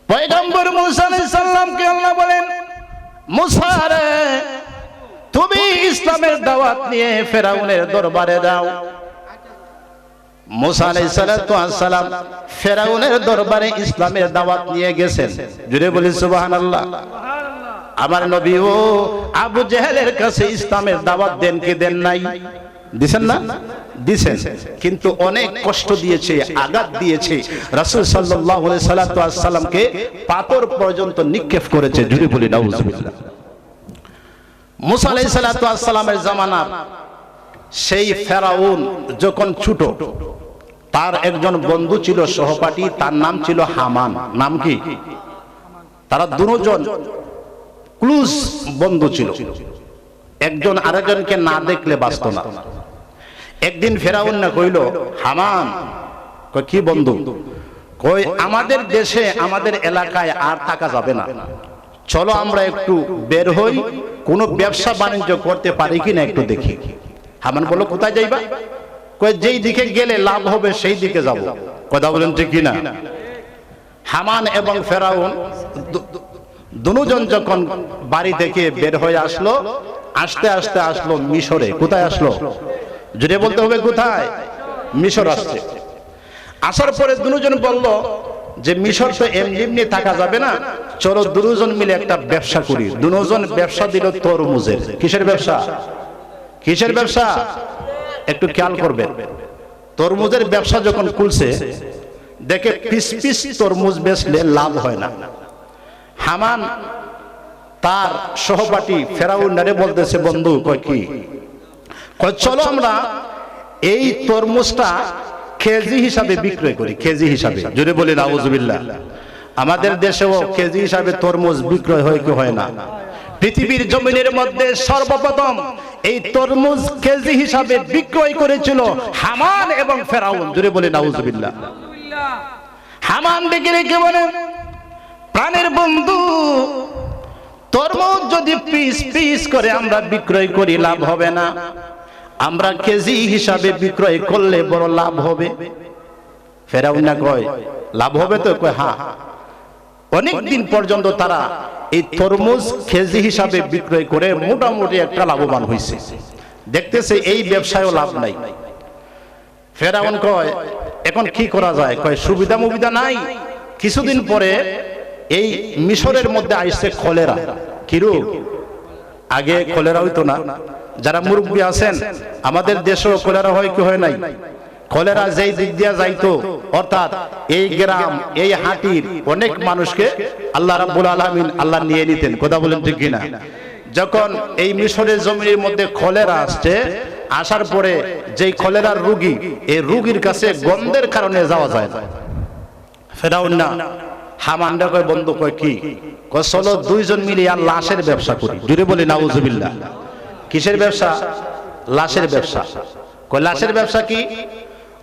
পয়গম্বর মুসা আলাইহিস সালামকে আল্লাহ বলেন, মুসা রে, তুমি ইসলামের দাওয়াত নিয়ে ফেরাউনের দরবারে যাও। মুসা আলাইহিস সালাম ফেরাউনের দরবারে ইসলামের দাওয়াত নিয়ে গেছেন। জুড়ে বলি সুবহানাল্লাহ। আমার নবী ও আবু জেহেলের কাছে ইসলামের দাওয়াত দেন কি দেন নাই? দিছেন না? দিছেন, কিন্তু অনেক কষ্ট দিয়েছে, আঘাত দিয়েছে। রাসূল সাল্লাল্লাহু আলাইহি সাল্লামকে পাথর পর্যন্ত নিক্ষেপ করেছে। জুড়ে বলি নাউজুবিল্লাহ। মুসা আলাইহিস সালামের জামানা সেই ফেরাউন যখন ছোট, তার একজন বন্ধু ছিল, সহপাঠী, তার নাম ছিল হামান। নাম কি? তারা দুজন ক্লোজ বন্ধু ছিল, একজন আরেকজনকে না দেখলে বাঁচত না। একদিন ফেরাউন না কইল, হামান, কই কি বন্ধু? কই আমাদের দেশে, আমাদের এলাকায় আর থাকা যাবে না, চলো আমরা একটু বের হই, কোনো ব্যবসা বাণিজ্য করতে পারি কিনা একটু দেখি। হামান বলল, কোথায় যাইবা? কই যেই দিকে গেলে লাভ হবে সেই দিকে যাব। কথা বলেন ঠিক কিনা? হামান এবং ফেরাউন দুজন যখন বাড়ি থেকে বের হয়ে আসলো, আস্তে আস্তে আসলো মিশরে। কোথায় আসলো? যদি বলতে হবে কোথায়? মিশর আসছে। আসার পরে দুজন বলল যে মিশর তো এমনি থাকা যাবে না, চলো দুজন মিলে একটা ব্যবসা করি। দুজন ব্যবসা দিল তরমুজের। কিসের ব্যবসা? কিসের ব্যবসা? একটু খেয়াল করবেন। তরমুজের ব্যবসা যখন খুলছে, দেখে পিস পিস তরমুজ বেচলে লাভ হয় না। হামান তার সহপাঠী ফেরাউনরে বলতেছে, বন্ধু, কয় কি? কয় চলো আমরা এই তরমুজটা কেজি হিসাবে বিক্রয় করি। কেজি হিসাবে। জোরে বলি নাউজুবিল্লাহ। আমাদের দেশেও কেজি হিসাবে তরমুজ বিক্রয় হয় কি হয় না? পৃথিবীর জমিনের মধ্যে সর্বপ্রথম এই তরমুজ কেজি হিসাবে বিক্রয় করেছিল হামান এবং ফেরাউন। জোরে বলি নাউজুবিল্লাহ। হামান ডেকে রেখে বলে, প্রাণের বন্ধু, তরমুজ যদি পিস পিস করে আমরা বিক্রয় করি লাভ হবে না, আমরা কেজি হিসাবে বিক্রয় করলে বড় লাভ হবে। ফেরাউন না কয়, লাভ হবে তো? কয় হ্যাঁ। অনেকদিন পর্যন্ত তারা এই তরমুজ কেজি হিসাবে বিক্রয় করে মোটামুটি একটা লাভবান হয়েছে। দেখতেছে এই ব্যবসায়ও লাভ নাই। ফেরাউন কয়, এখন কি করা যায়? কয় সুবিধা মুবিধা নাই। কিছুদিন পরে এই মিশরের মধ্যে আইসে কলেরা। কি রোগ? আগে কলেরা হইতো না। যারা মুরব্বী আছেন, আমাদের দেশেও কলেরা হয় কি হয় নাই? কলেরা যেই দিক দিয়া যাইতো, অর্থাৎ এই গ্রাম, এই হাটির অনেক মানুষকে আল্লাহ রাব্বুল আলামিন আল্লাহ নিয়ে নিতেন। কথা বলেন ঠিক কিনা? যখন এই মিশরের জমির মধ্যে কলেরা আসছে, আসার পরে যেই কলেরার রোগী, এই রোগীর কাছে গন্ধের কারণে যাওয়া যায় না। ফেরাউন না হামানটা কয়, বন্ধু, কয় কি? কয় চলো দুইজন মিলে আর লাশের ব্যবসা করি। জুড়ে বলি নাউজুবিল্লাহ। কিসের ব্যবসা? লাশের ব্যবসা। কয় লাশের ব্যবসা কি?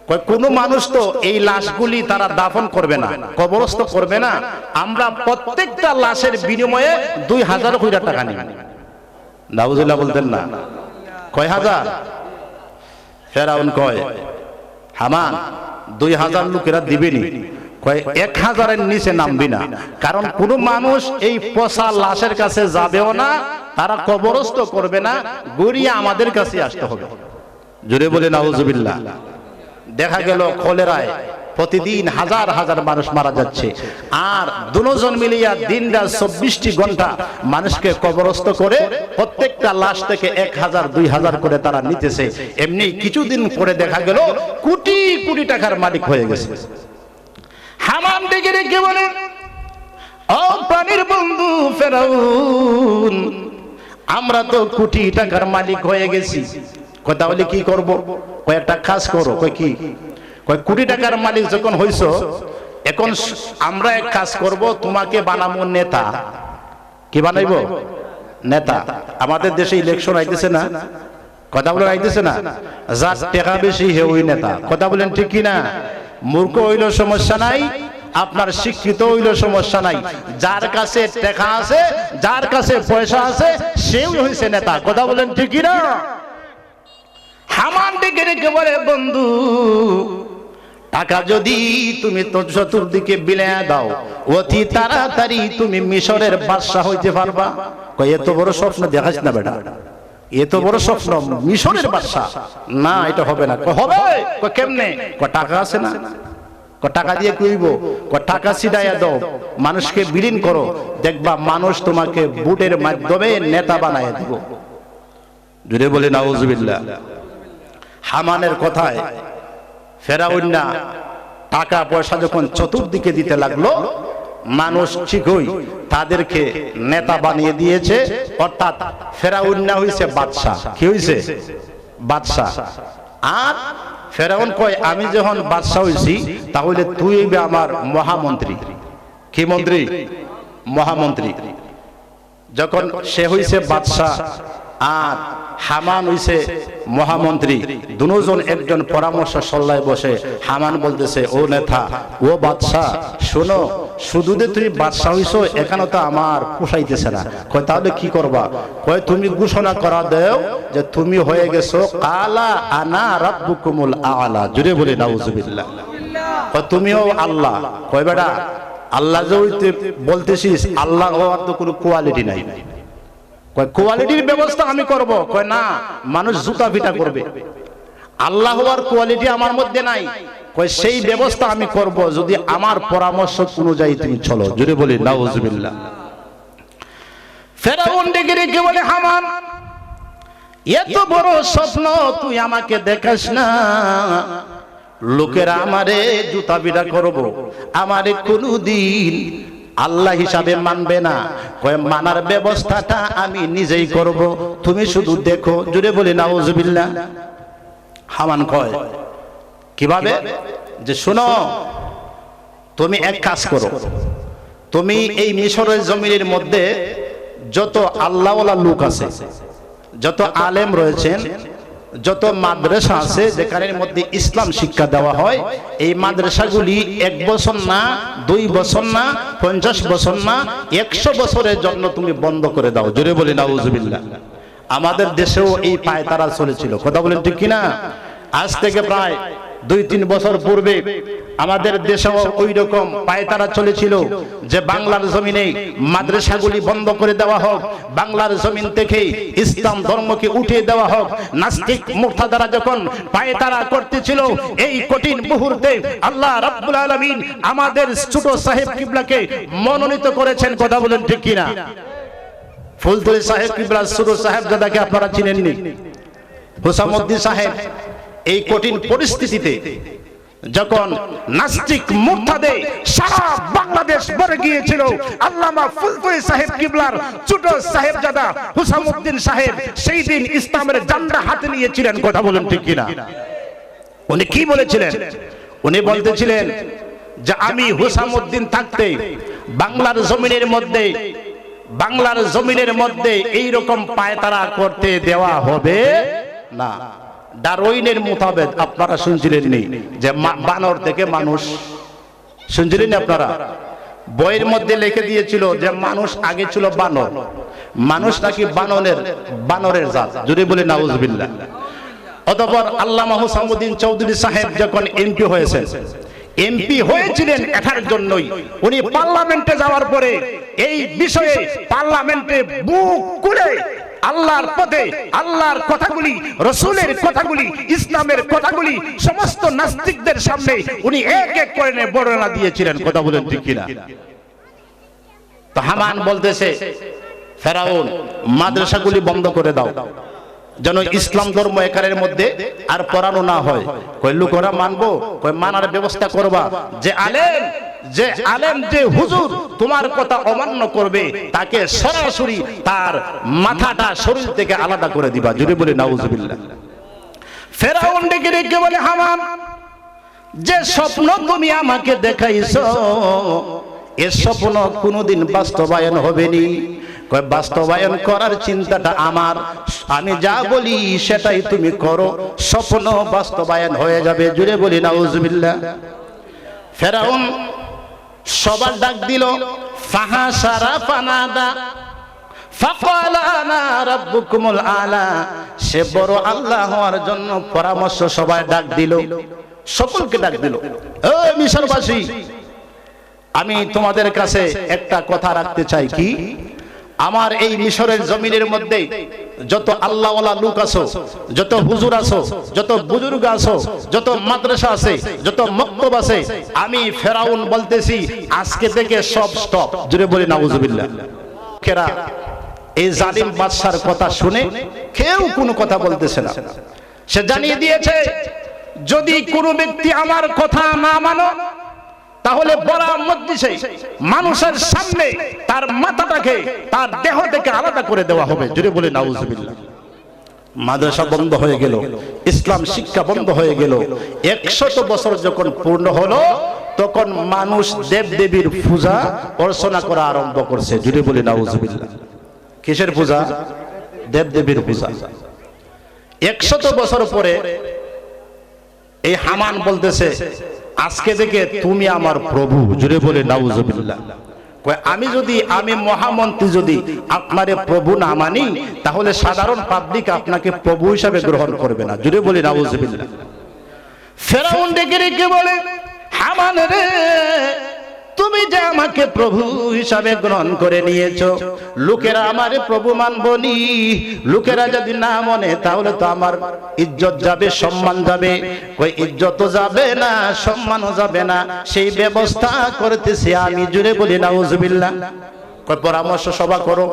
কয় কোনো মানুষ তো এই লাশগুলি তারা দাফন করবে না, কবরস্থ করবে না, আমরা প্রত্যেকটা লাশের বিনিময়ে 2000 কইরা টাকা নিব। নাউজুবিল্লাহ বলতেন না? কয় হাজার? ফেরাউন কয়, হামান 2000 লোকেরা দিবেনি। কয় 1000-এর নিচে নামবি না, কারণ কোন মানুষ এই পচা লাশের কাছে যাবেও না, তারা কবরস্থ করবে না, গড়িয়ে আমাদের কাছে আসতে হবে। জোরে বলে নাউজুবিল্লাহ। দেখা গেল কলেরায় প্রতিদিন হাজার হাজার মানুষ মারা যাচ্ছে, আর দুজন মিলিয়া দিনরাত 24টি ঘন্টা মানুষকে কবরস্থ করে প্রত্যেকটা লাশ থেকে 1000-2000 করে তারা নিতেছে। এমনি কিছুদিন পরে দেখা গেল কোটি কোটি টাকার মালিক হয়ে গেছে। হামান ডেকে রেখে বলে, ও প্রাণীর বন্ধু ফেরাউন, আমরা তো কোটি টাকার মালিক হয়ে গেছি। কয় তাহলে কি করব? কয় একটা কাজ করো। কয় কি? কয় কোটি টাকার মালিক যখন হইছো, এখন আমরা এক কাজ করব, তোমাকে বানাবো নেতা। কি বানাইব? নেতা। আমাদের দেশে ইলেকশন আইতেছে না? কথা বলে আইতেছে না? যার টাকা বেশি হে ওই নেতা। কথা বলেন ঠিক কি না? মূর্খ হইলেও সমস্যা নাই, আপনার শিক্ষিত হইলেও সমস্যা নাই, যার কাছে টাকা আছে, যার কাছে পয়সা আছে, সেই হইছে নেতা। কথা বলেন ঠিক কি না? হামান ডেকে রেখে বলে, বন্ধু, টাকা যদি তুমি তো চতুর্দিকে বিলিয়ে দাও, অতি তাড়াতাড়ি তুমি মিশরের বাদশা হইতে পারবা। কয় এত বড় স্বপ্ন দেখাস না বেটা, এত বড় স্বপ্ন, মিশরের বাদশা না, এটা হবে না। কয় হবে। কয় কেমনে? কয় টাকা আছে না। কয় টাকা দিয়ে কইব। কয় টাকা ছিটাইয়া দাও, মানুষকে বিলীন করো, দেখবা মানুষ তোমাকে বুটের মাধ্যমে নেতা বানায় দিব। জুড়ে বলে নাউজুবিল্লাহ। হামানের কথায় ফেরাউন না টাকা পয়সা যখন চতুর্দিকে দিতে লাগলো, মানুষ ঠিকই তাদেরকে নেতা বানিয়ে দিয়েছে। অর্থাৎ ফেরাউন না হইছে বাদশা। কি হইছে? বাদশা। আর ফেরাউন কয় আমি যখন বাদশা হইছি তাহলে তুই হইবে আমার মহামন্ত্রী। কি মন্ত্রী? মহামন্ত্রী। যখন সে হইছে বাদশা আর হামান হইছে মহামন্ত্রী, দুজন একজন পরামর্শ সল্লায় বসে হামান বলতেছে, ও নেতা, ও বাদশা, শোনো, শুধু যে তুমি বাদশা হইছো এখানে তো আমার পোষাইতেছে না। কয় তাহলে কি করবা? কয় তুমি ঘোষণা করা দেও যে তুমি হয়ে গেছো কালা আনা রাব্বুকুমুল আলা। জুড়ে বলে নাউজুবিল্লাহ। কয় তুমিও আল্লাহ। কয় বেটা আল্লাহ যে হইতে বলতেছিস, আল্লাহ হওয়ার তো কোনো কোয়ালিটি নাই। কয় কোয়ালিটির ব্যবস্থা আমি করব। কয় না, মানুষ জুতা পিটা করবে, আল্লাহ হওয়ার কোয়ালিটি আমার মধ্যে নাই। কয় সেই ব্যবস্থা আমি করব যদি আমার পরামর্শ অনুযায়ী তুমি চলো। জুড়ে বলি নাউজুবিল্লাহ। ফেরাউন ডেকে রেখে বলে, হামান, এত বড় স্বপ্ন তুই আমাকে দেখাস না, লোকেরা আমারে জুতা পিটা করব, আমারে কোনদিন আল্লাহ হিসাবে মানবে না। কয় মানার ব্যবস্থাটা আমি নিজেই করব, তুমি শুধু দেখো। জুড়ে বলি নাউজুবিল্লাহ। হামান কয় কিভাবে? যে শোনো, তুমি এক কাজ করো, তুমি এই মিশরের জমিনের মধ্যে যত আল্লাহওয়ালা লোক আছে, যত আলেম রয়েছেন, যত মাদ্রাসা আছে যেখানের মধ্যে ইসলাম শিক্ষা দেওয়া হয়, এই মাদ্রাসাগুলি 1 বছর না, 2 বছর না, 50 বছর না, 100 বছরের জন্য তুমি বন্ধ করে দাও। জোরে বলি নাউজুবিল্লাহ। আমাদের দেশেও এই পায়তারা চলেছিল, কথা বলেন ঠিক কিনা? আজ থেকে প্রায় 2-3 বছর পূর্বে আমাদের দেশেও ওই রকম পায়তারা চলেছিল যে বাংলার জমিনে মাদ্রাসাগুলি বন্ধ করে দেওয়া হোক, বাংলার জমিন থেকে ইসলাম ধর্মকে উঠিয়ে দেওয়া হোক। নাস্তিক মুরতাদারা যখন পায়তারা করতেছিল, এই কঠিন মুহূর্তে আল্লাহ রাব্বুল আলামিন আমাদের ছোট সাহেব কিবলাকে মনোনীত করেছেন। কথা বলেন ঠিক কিনা? ফুলতলি সাহেব কিবলা ছোট সাহেবজাদাকে আপনারা চিনেননি? হুসামউদ্দিন সাহেব এই কঠিন পরিস্থিতিতে যখন নাস্তিক মুরতাদে সারা বাংলাদেশ ভরে গিয়েছিল, আল্লামা ফুলতলি সাহেব কিবলার ছোট সাহেবজাদা হুসামউদ্দিন সাহেব সেই দিন ইসলামের ঝান্ডা হাতে নিয়েছিলেন। কথা বলেন ঠিক কিনা? উনি কি বলেছিলেন? উনি বলতেছিলেন যে আমি হুসামউদ্দিন থাকতে বাংলার জমিনের মধ্যে এই রকম পায়তারা করতে দেওয়া হবে না। ডারউইনের মোতাবেক আপনারা শুনছিলেন নি যে বানর থেকে মানুষ? শুনছিলেন আপনারা? বইয়ের মধ্যে লিখে দিয়েছিল যে মানুষ আগে ছিল বানর, মানুষ নাকি বানরের জাত। জুড়ে বলে নাউজুবিল্লাহ। অতঃপর আল্লামা হুসামউদ্দিন চৌধুরী সাহেব যখন এমপি হয়েছেন, এমপি হয়েছিলেন এটার জন্যই। উনি পার্লামেন্টে যাওয়ার পরে এই বিষয়ে পার্লামেন্টে বুক খুলে আল্লাহর পথে আল্লাহর কথাগুলি, রসুলের কথাগুলি, ইসলামের কথাগুলি সমস্ত নাস্তিকদের সামনে উনি এক এক করে বর্ণনা দিয়েছিলেন। কথা বলেন ঠিক কিনা? তো হামান বলতেছে, ফেরাউন মাদ্রাসাগুলি বন্ধ করে দাও যেন ইসলাম ধর্ম একারের মধ্যে আর পড়ানো না হয়। কই লোকেরা মানবো? কই মানার ব্যবস্থা করবা। যে আলেম যে হুজুর তোমার কথা অমান্য করবে তাকে সরাসরি তার মাথাটা শরীর থেকে আলাদা করে দিবা। জুড়ে বলে নাউজুবিল্লাহ। ফেরাউন ডেকে ডেকে বলে, হামান, যে স্বপ্ন তুমি আমাকে দেখাইছো এ স্বপ্ন কোনোদিন বাস্তবায়ন হবে নি। কয় বাস্তবায়ন করার চিন্তাটা আমার, আমি যা বলি সেটাই তুমি করো, স্বপ্ন বাস্তবায়ন হয়ে যাবে। জুড়ে বলি নাউজুবিল্লাহ। ফেরাউন সবার ডাক দিল, ফাহাসারা ফানাদা ফাকালা আনা রাব্বুকুমুল আলা। সে বড় আল্লাহ হওয়ার জন্য পরামর্শ সবাই ডাক দিল। সকলকে ডাক দিল, এই মিশরবাসী, আমি তোমাদের কাছে একটা কথা রাখতে চাই। কি? আমার এই মিশরের জমিনের মধ্যে যত আল্লাহওয়ালা লোক আছো, যত হুজুর আছো, যত বুজুর্গ আছো, যত মাদ্রাসা আছে, যত মক্তব আছে, আমি ফেরাউন বলতেছি আজকে থেকে সব স্টপ। জোরে বলি নাউজুবিল্লাহ। কেরা এই জালিম বাদশার কথা শুনে কেউ কোনো কথা বলতেছে না। সে জানিয়ে দিয়েছে, যদি কোনো ব্যক্তি আমার কথা না মানো তাহলে বড় মজলিসে মানুষের সামনে তার মাথাটাকে তার দেহ থেকে আলাদা করে দেওয়া হবে। জোরে বলে নাউজুবিল্লাহ। মাদ্রাসা বন্ধ হয়ে গেল, ইসলাম শিক্ষা বন্ধ হয়ে গেল। 100 বছর যখন পূর্ণ হলো তখন মানুষ দেব দেবীর পূজা অর্চনা করা আরম্ভ করছে। জোরে বলে নাউজুবিল্লাহ। কিসের পূজা? দেব দেবীর পূজা। 100 বছর পরে এই হামান বলতেছে, আজকে থেকে তুমি আমার প্রভু। জুড়ে বলে নাউজুবিল্লাহ। আমি মহামন্ত্রী যদি আপনারে প্রভু না মানি তাহলে সাধারণ পাবলিক আপনাকে প্রভু হিসাবে গ্রহণ করবে না। জুড়ে বলে নাউজুবিল্লাহ। ফেরাউন ডেকে ডেকে বলে, হামান রে, তুমি যে আমাকে প্রভু হিসাবে গ্রহণ করে নিয়েছো, লোকেরা আমারে প্রভু মানবনি। লোকেরা যদি না মনে তাহলে তো আমার ইজ্জত যাবে, সম্মান যাবে। কই ইজ্জতও যাবে না, সম্মানও যাবে না, সেই ব্যবস্থা করতেছি আমি। জুড়ে বলি নাউজুবিল্লাহ। কই পরামর্শ সভা করো।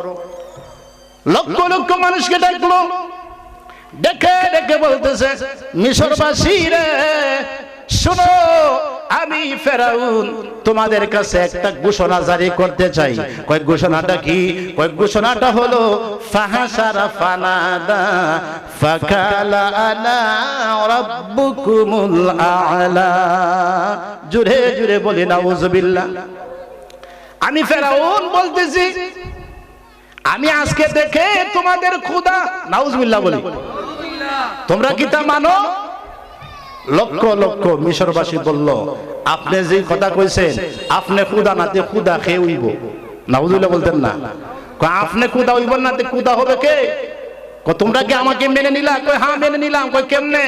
লক্ষ লক্ষ মানুষকে ডাকলো, ডেকে ডেকে বলতেছে, মিশরবাসী রে শোনো, আমি ফেরাউন তোমাদের কাছে একটা ঘোষণা জারি করতে চাই। কয়েক ঘোষণাটা কি? কয়েক ঘোষণাটা হলো ফাহাসারা ফানাদা ফাকালা আনা রাব্বুকুমুল আ'লা। জুরে জুরে বলি নাউজুবিল্লাহ। আমি ফেরাউন বলতেছি, আমি আজকে দেখে তোমাদের খোদা। নাউজুবিল্লাহ বলি। তোমরা কি তা মানো? লক্ষ লক্ষ মিশরবাসী বলল, আপনি যে কথা কইছেন, আপনি খুদা নাতে খুদা খেয়ে উইব। নাউজুবিল্লাহ বলতেন না। আপনি খুদা উইব নাতে খুদা হবে কে? তোমরা কি আমাকে মেনে নিলা? কই হ্যাঁ মেনে নিলাম। কই কেমনে?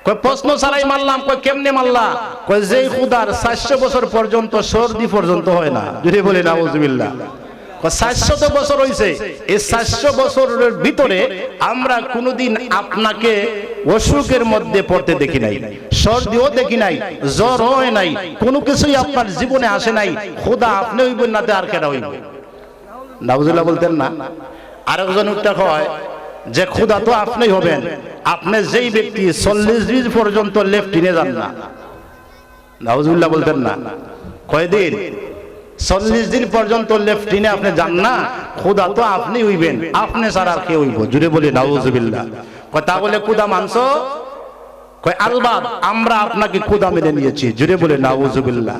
কই প্রশ্ন ছাড়াই মারলাম। কই কেমনে মারলা? কই যেই খুদার 400 বছর পর্যন্ত সর্দি পর্যন্ত হয় না। যদি বলি নাউজুবিল্লাহ। 400 বছর হয়েছে, এই 400 বছরের ভিতরে আমরা কোনোদিন আপনাকে অসুখের মধ্যে পড়তে দেখি নাই, সর্দিও দেখি নাই, জ্বর হয় নাই, কোনো কিছুই আপনার জীবনে আসে নাই। খোদা আপনি হইবেন না, আর কেন হইব? নাউজুবিল্লাহ বলতেন না। আরেকজন উত্তর হয় যে খোদা তো আপনি হবেন, আপনি যেই ব্যক্তি 40 দিন পর্যন্ত লেফটিনে যান না। নাউজুবিল্লাহ বলতেন না। কয়দিন? 40 দিন পর্যন্ত লেফটিনে আপনি যান না, খোদা তো আপনি হইবেন, আপনি ছাড়া আর কে হইব? জুড়ে বলি নাউজুবিল্লাহ। কথা বলে খোদা মানছো? কয় আলবাত আমরা আপনাকে খোদা মেনে নিয়েছি। জুড়ে বলে নাউজুবিল্লাহ।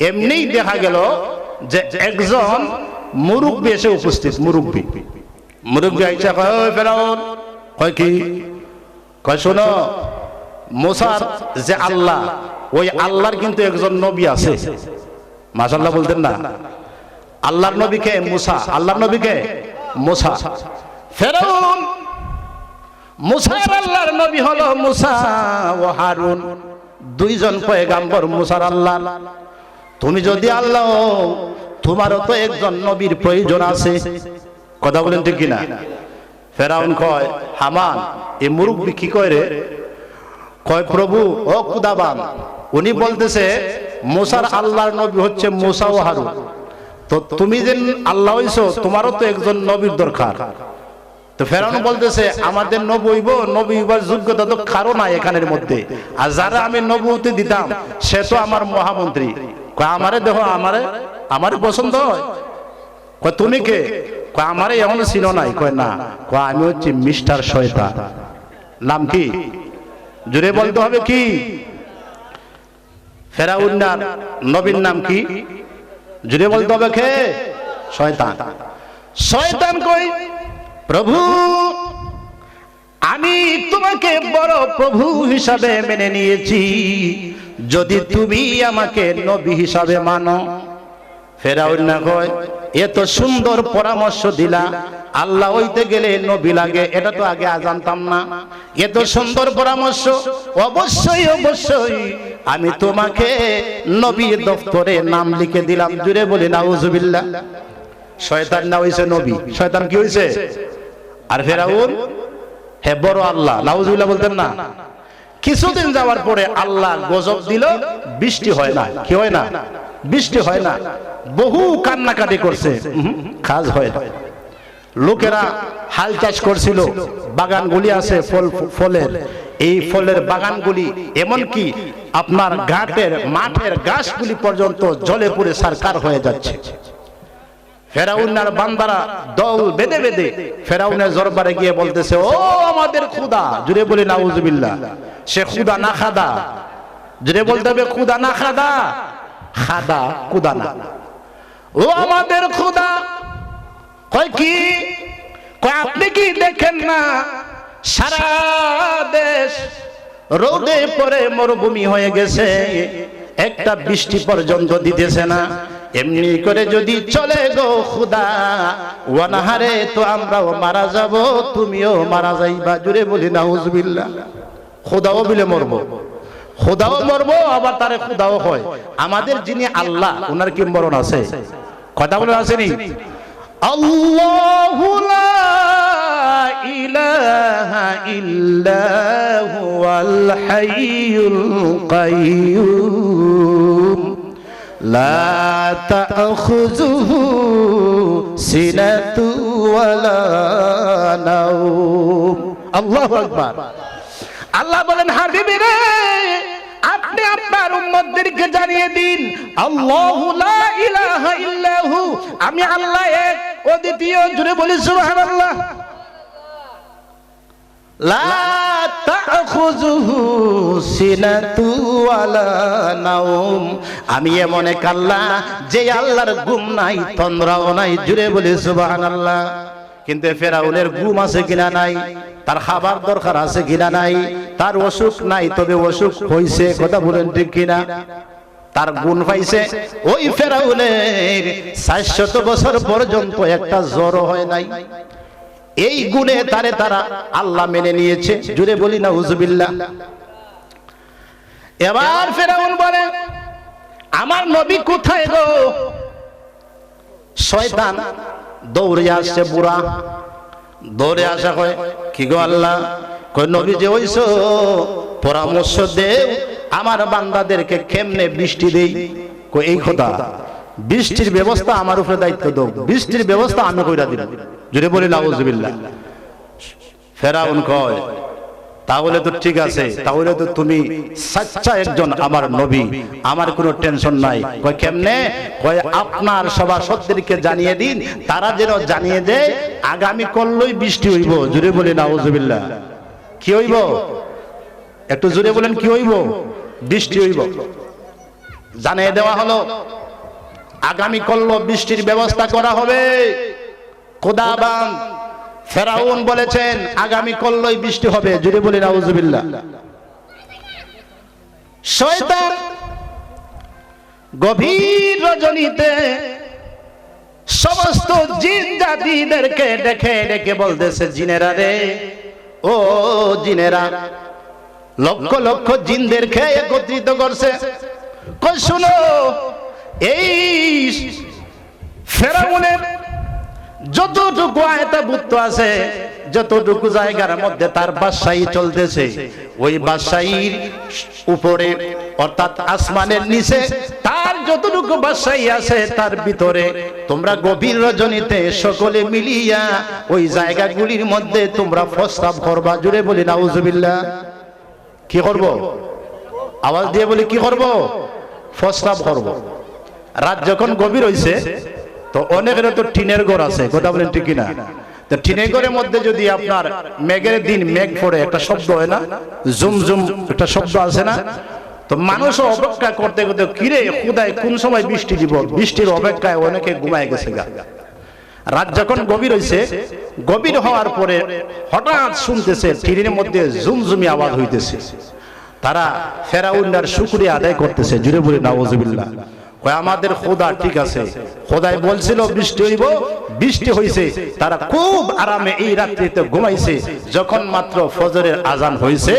এমনিই দেখা গেল যে একজন মুরব্বী এসে উপস্থিত। মুরব্বী আইসা কয়, ওই ফেরাউন। কয় কি? কয় শোনো, মুসার যে আল্লাহ, ওই আল্লাহর কিন্তু একজন নবী আছে। মাশাআল্লাহ বলতেন না। আল্লাহর নবীকে মুসা, আল্লাহর নবীকে মুসা। ফেরাউন, মুসার আল্লাহর নবী হলো মুসা ও হারুন, দুইজন পয়গাম্বর মুসার আল্লাহ। তুমি যদি আল্লাহ, তোমারও তো একজন নবীর প্রয়োজন আছে। কথা বলেন ঠিক কিনা? ফেরাউন কয়, হামান এই মুরব্বী কি কয় রে? কয় প্রভু ও খুদাবান, উনি বলতেছে মুসার আল্লাহর নবী হচ্ছে মুসা ও হারুন। তো তুমি যে আল্লাহ হইছো, তোমারও তো একজন নবীর দরকার। তো ফেরাউন বলতেছে আমাদের নবী হইবার যোগ্যতা তো কারো নাই এখানের মধ্যে, আর যারা আমি নবুয়তি দিতাম সে তো আমার মহামন্ত্রী। কয় আমারে দেখো, আমারে পছন্দ হয়। কয় তুমি কে? কয় আমারে এমন চিনো নাই। কয় না। কয় আমি হচ্ছি মিস্টার শয়তান। নাম কি? জুড়ে বলতে হবে কি? ফেরাউনের নবীর নাম কি? জুড়ে বলতে হবে কে? শয়তান। শয়তান কই, প্রভু আমি তোমাকে বড় প্রভু হিসাবে মেনে নিয়েছি, যদি তুমি আমাকে নবী হিসাবে মানো। ফেরাউন না কয় এত সুন্দর পরামর্শ দিলা, আল্লাহ হইতে গেলে নবী লাগে, এটা তো আগে জানতাম না। এত সুন্দর পরামর্শ, অবশ্যই অবশ্যই আমি তোমাকে নবীর দপ্তরে নাম লিখে দিলাম। জুড়ে বলি নাউজুবিল্লাহ। শয়তান না হইছে নবী, শয়তান কি হইছে? আর ফেরাউন হে বড় আল্লাহ, নাউজুবিল্লাহ বলতেন না। কিছুদিন যাওয়ার পরে আল্লাহ গজব দিল, বৃষ্টি হয় না। কি হয় না? বৃষ্টি হয় না। বহু কান্নাকাটি করছে, কাজ হয় না। লোকেরা হাল চাষ করছিল, বাগানগুলি আছে ফলের, এই ফলের বাগানগুলি এমনকি আপনার ঘাটের মাঠের গাছগুলি পর্যন্ত জলে পুড়ে সারকার হয়ে যাচ্ছে। ফেরাউনের বান্দারা দল বেঁধে বেঁধে ফেরাউনের দরবারে গিয়ে বলতেছে, ও আমাদের খুদা, জুড়ে বলি নাউজুবিল্লাহ। সে খুদা না খাদা, জুড়ে বলতে হবে খুদা না খাদা, খাদা খুদা না। ও আমাদের খুদা। কয় কি? কয় আপনি কি দেখেন না সারা দেশ রোদে পড়ে মরুভূমি হয়ে গেছে, একটা বৃষ্টি পর্যন্ত দিতেছে না। এমনি করে যদি চলে গো খুদা, ওয়ানাহারে তো আমরাও মারা যাব, তুমিও মারা যাইবা। জুড়ে বলি নাউজুবিল্লাহ। খুদাও বিলে মরবো, খুদাও মরবো, আবার তারে খুদাও হয়। আমাদের যিনি আল্লাহ, ওনার কি মরণ আছে? কথা বলে আসেনি? আল্লাহু লা ইলাহা ইল্লা হুয়াল হাইয়ুল কাইয়্যুম লা তাখুযুহু সিনাতু ওয়ালা নাওম। আল্লাহু আকবার। আল্লাহ বলেন, হাবিবি রে, আপনি আপনার উম্মতদেরকে জানিয়ে দিন, আল্লাহু লা ইলাহা ইল্লাহু, আমি আল্লাহ এক, অদ্বিতীয়। জুড়ে বলি সুবহানাল্লাহ। লা তাখুযুহু সিনাতু ওয়ালা নাওম, আমি এমন এক আল্লাহ যে আল্লাহর ঘুম নাই, তন্দ্রাও নাই। জুড়ে বলি সুবহানাল্লাহ। কিন্তু ফেরাউনের ঘুম আছে কিনা নাই, তার খাবার দরকার আছে কিনা নাই, তার অসুখ নাই, তবে অসুখ হইছে। কথা বলেন ঠিক কিনা? তার গুণ পাইছে। ওই ফেরাউনের 400 বছর পর্যন্ত একটা জ্বর হয় নাই। এই গুণে তারা আল্লাহ মেনে নিয়েছে। জুড়ে বলি না নাউজুবিল্লাহ। এবার ফেরাউন বলে, আমার নবী কোথায় গো? শয়তান দৌড়ে আসছে, বুড়া দৌড়ে আসা কয়, কি গো আল্লাহ? কয় নবী যে হইছো, পরামর্শ দেও আমার বান্দাদেরকে কেমনে বৃষ্টি দেই। কই এই কথা, বৃষ্টির ব্যবস্থা আমার উপরে দায়িত্ব দাও, বৃষ্টির ব্যবস্থা আমি কইরা দিব। জুড়ে বলি নাউজুবিল্লাহ। ফেরাউন কয়, তাহলে তো ঠিক আছে, তাহলে তো তুমি সচ্চা একজন আমার নবী, আমার কোনো টেনশন নাই। কয় কেমনে? কয় আপনার সভাসদদেরকে জানিয়ে দিন, তারা যেন জানিয়ে দেয় আগামী কল্লই বৃষ্টি হইব। জুড়ে বলি নাউজুবিল্লাহ। কি হইব? একটু জুড়ে বলেন, কি হইব? বৃষ্টি হইব। জানিয়ে দেওয়া হলো আগামী কল্ল বৃষ্টির ব্যবস্থা করা হবে। খোদাবান ফেরাউন বলেছেন আগামী কল্লই বৃষ্টি হবে। জুড়ে বলি নাউজুবিল্লাহ। শয়তান গভীর রজনীতে সমস্ত জিন জাতিদেরকে ডেকে ডেকে বলতেছে, জিনেরা রে, ও জিনেরা, লক্ষ লক্ষ জিনদেরকে একত্রিত করছে। কই শুনো, এই ফেরাউনের যতটুকু আয়তাভুক্ত আছে, যতটুকু জায়গার মধ্যে তার বাদশাহী চলতেছে, ওই বাদশাহীর উপরে অর্থাৎ আসমানের নিচে তার যতটুকু বাদশাহী আছে, তার ভিতরে তোমরা গভীর রজনীতে সকলে মিলিয়া ওই জায়গাগুলির মধ্যে তোমরা প্রস্তাব করবা। জুড়ে বলি নাউজুবিল্লাহ। কি করব? আওয়াজ দিয়ে বলি, কি করব? প্রস্তাব করব। রাত যখন গভীর হইছে, তো অনেকের তো টিনের ঘর আছে। কথা বলেন ঠিক কিনা? তো টিনের ঘরের মধ্যে যদি আপনার মেঘের দিন মেঘ পড়ে, একটা শব্দ হয় না, জুম জুম একটা শব্দ আছে না, তো মানুষও অপেক্ষা করতে করতে, কিরে খুদায় কোন সময় বৃষ্টি দিব, বৃষ্টির অপেক্ষায় অনেকে ঘুমায় গেছে গা। রাত যখন গভীর হইছে, গভীর হওয়ার পরে হঠাৎ শুনতেছে টিনের মধ্যে জুমজুমি আওয়াজ হইতেছে। তারা ফেরাউনের শুকরিয়া আদায় করতেছে। জুড়ে বলি নাউজুবিল্লাহ। কয় আমাদের খোদা ঠিক আছে, খোদাই বলছিল বৃষ্টি হইব, বৃষ্টি হইছে। তারা খুব আরামে এই রাত্রিতে ঘুমাইছে। যখন মাত্র ফজরের আজান হইছে,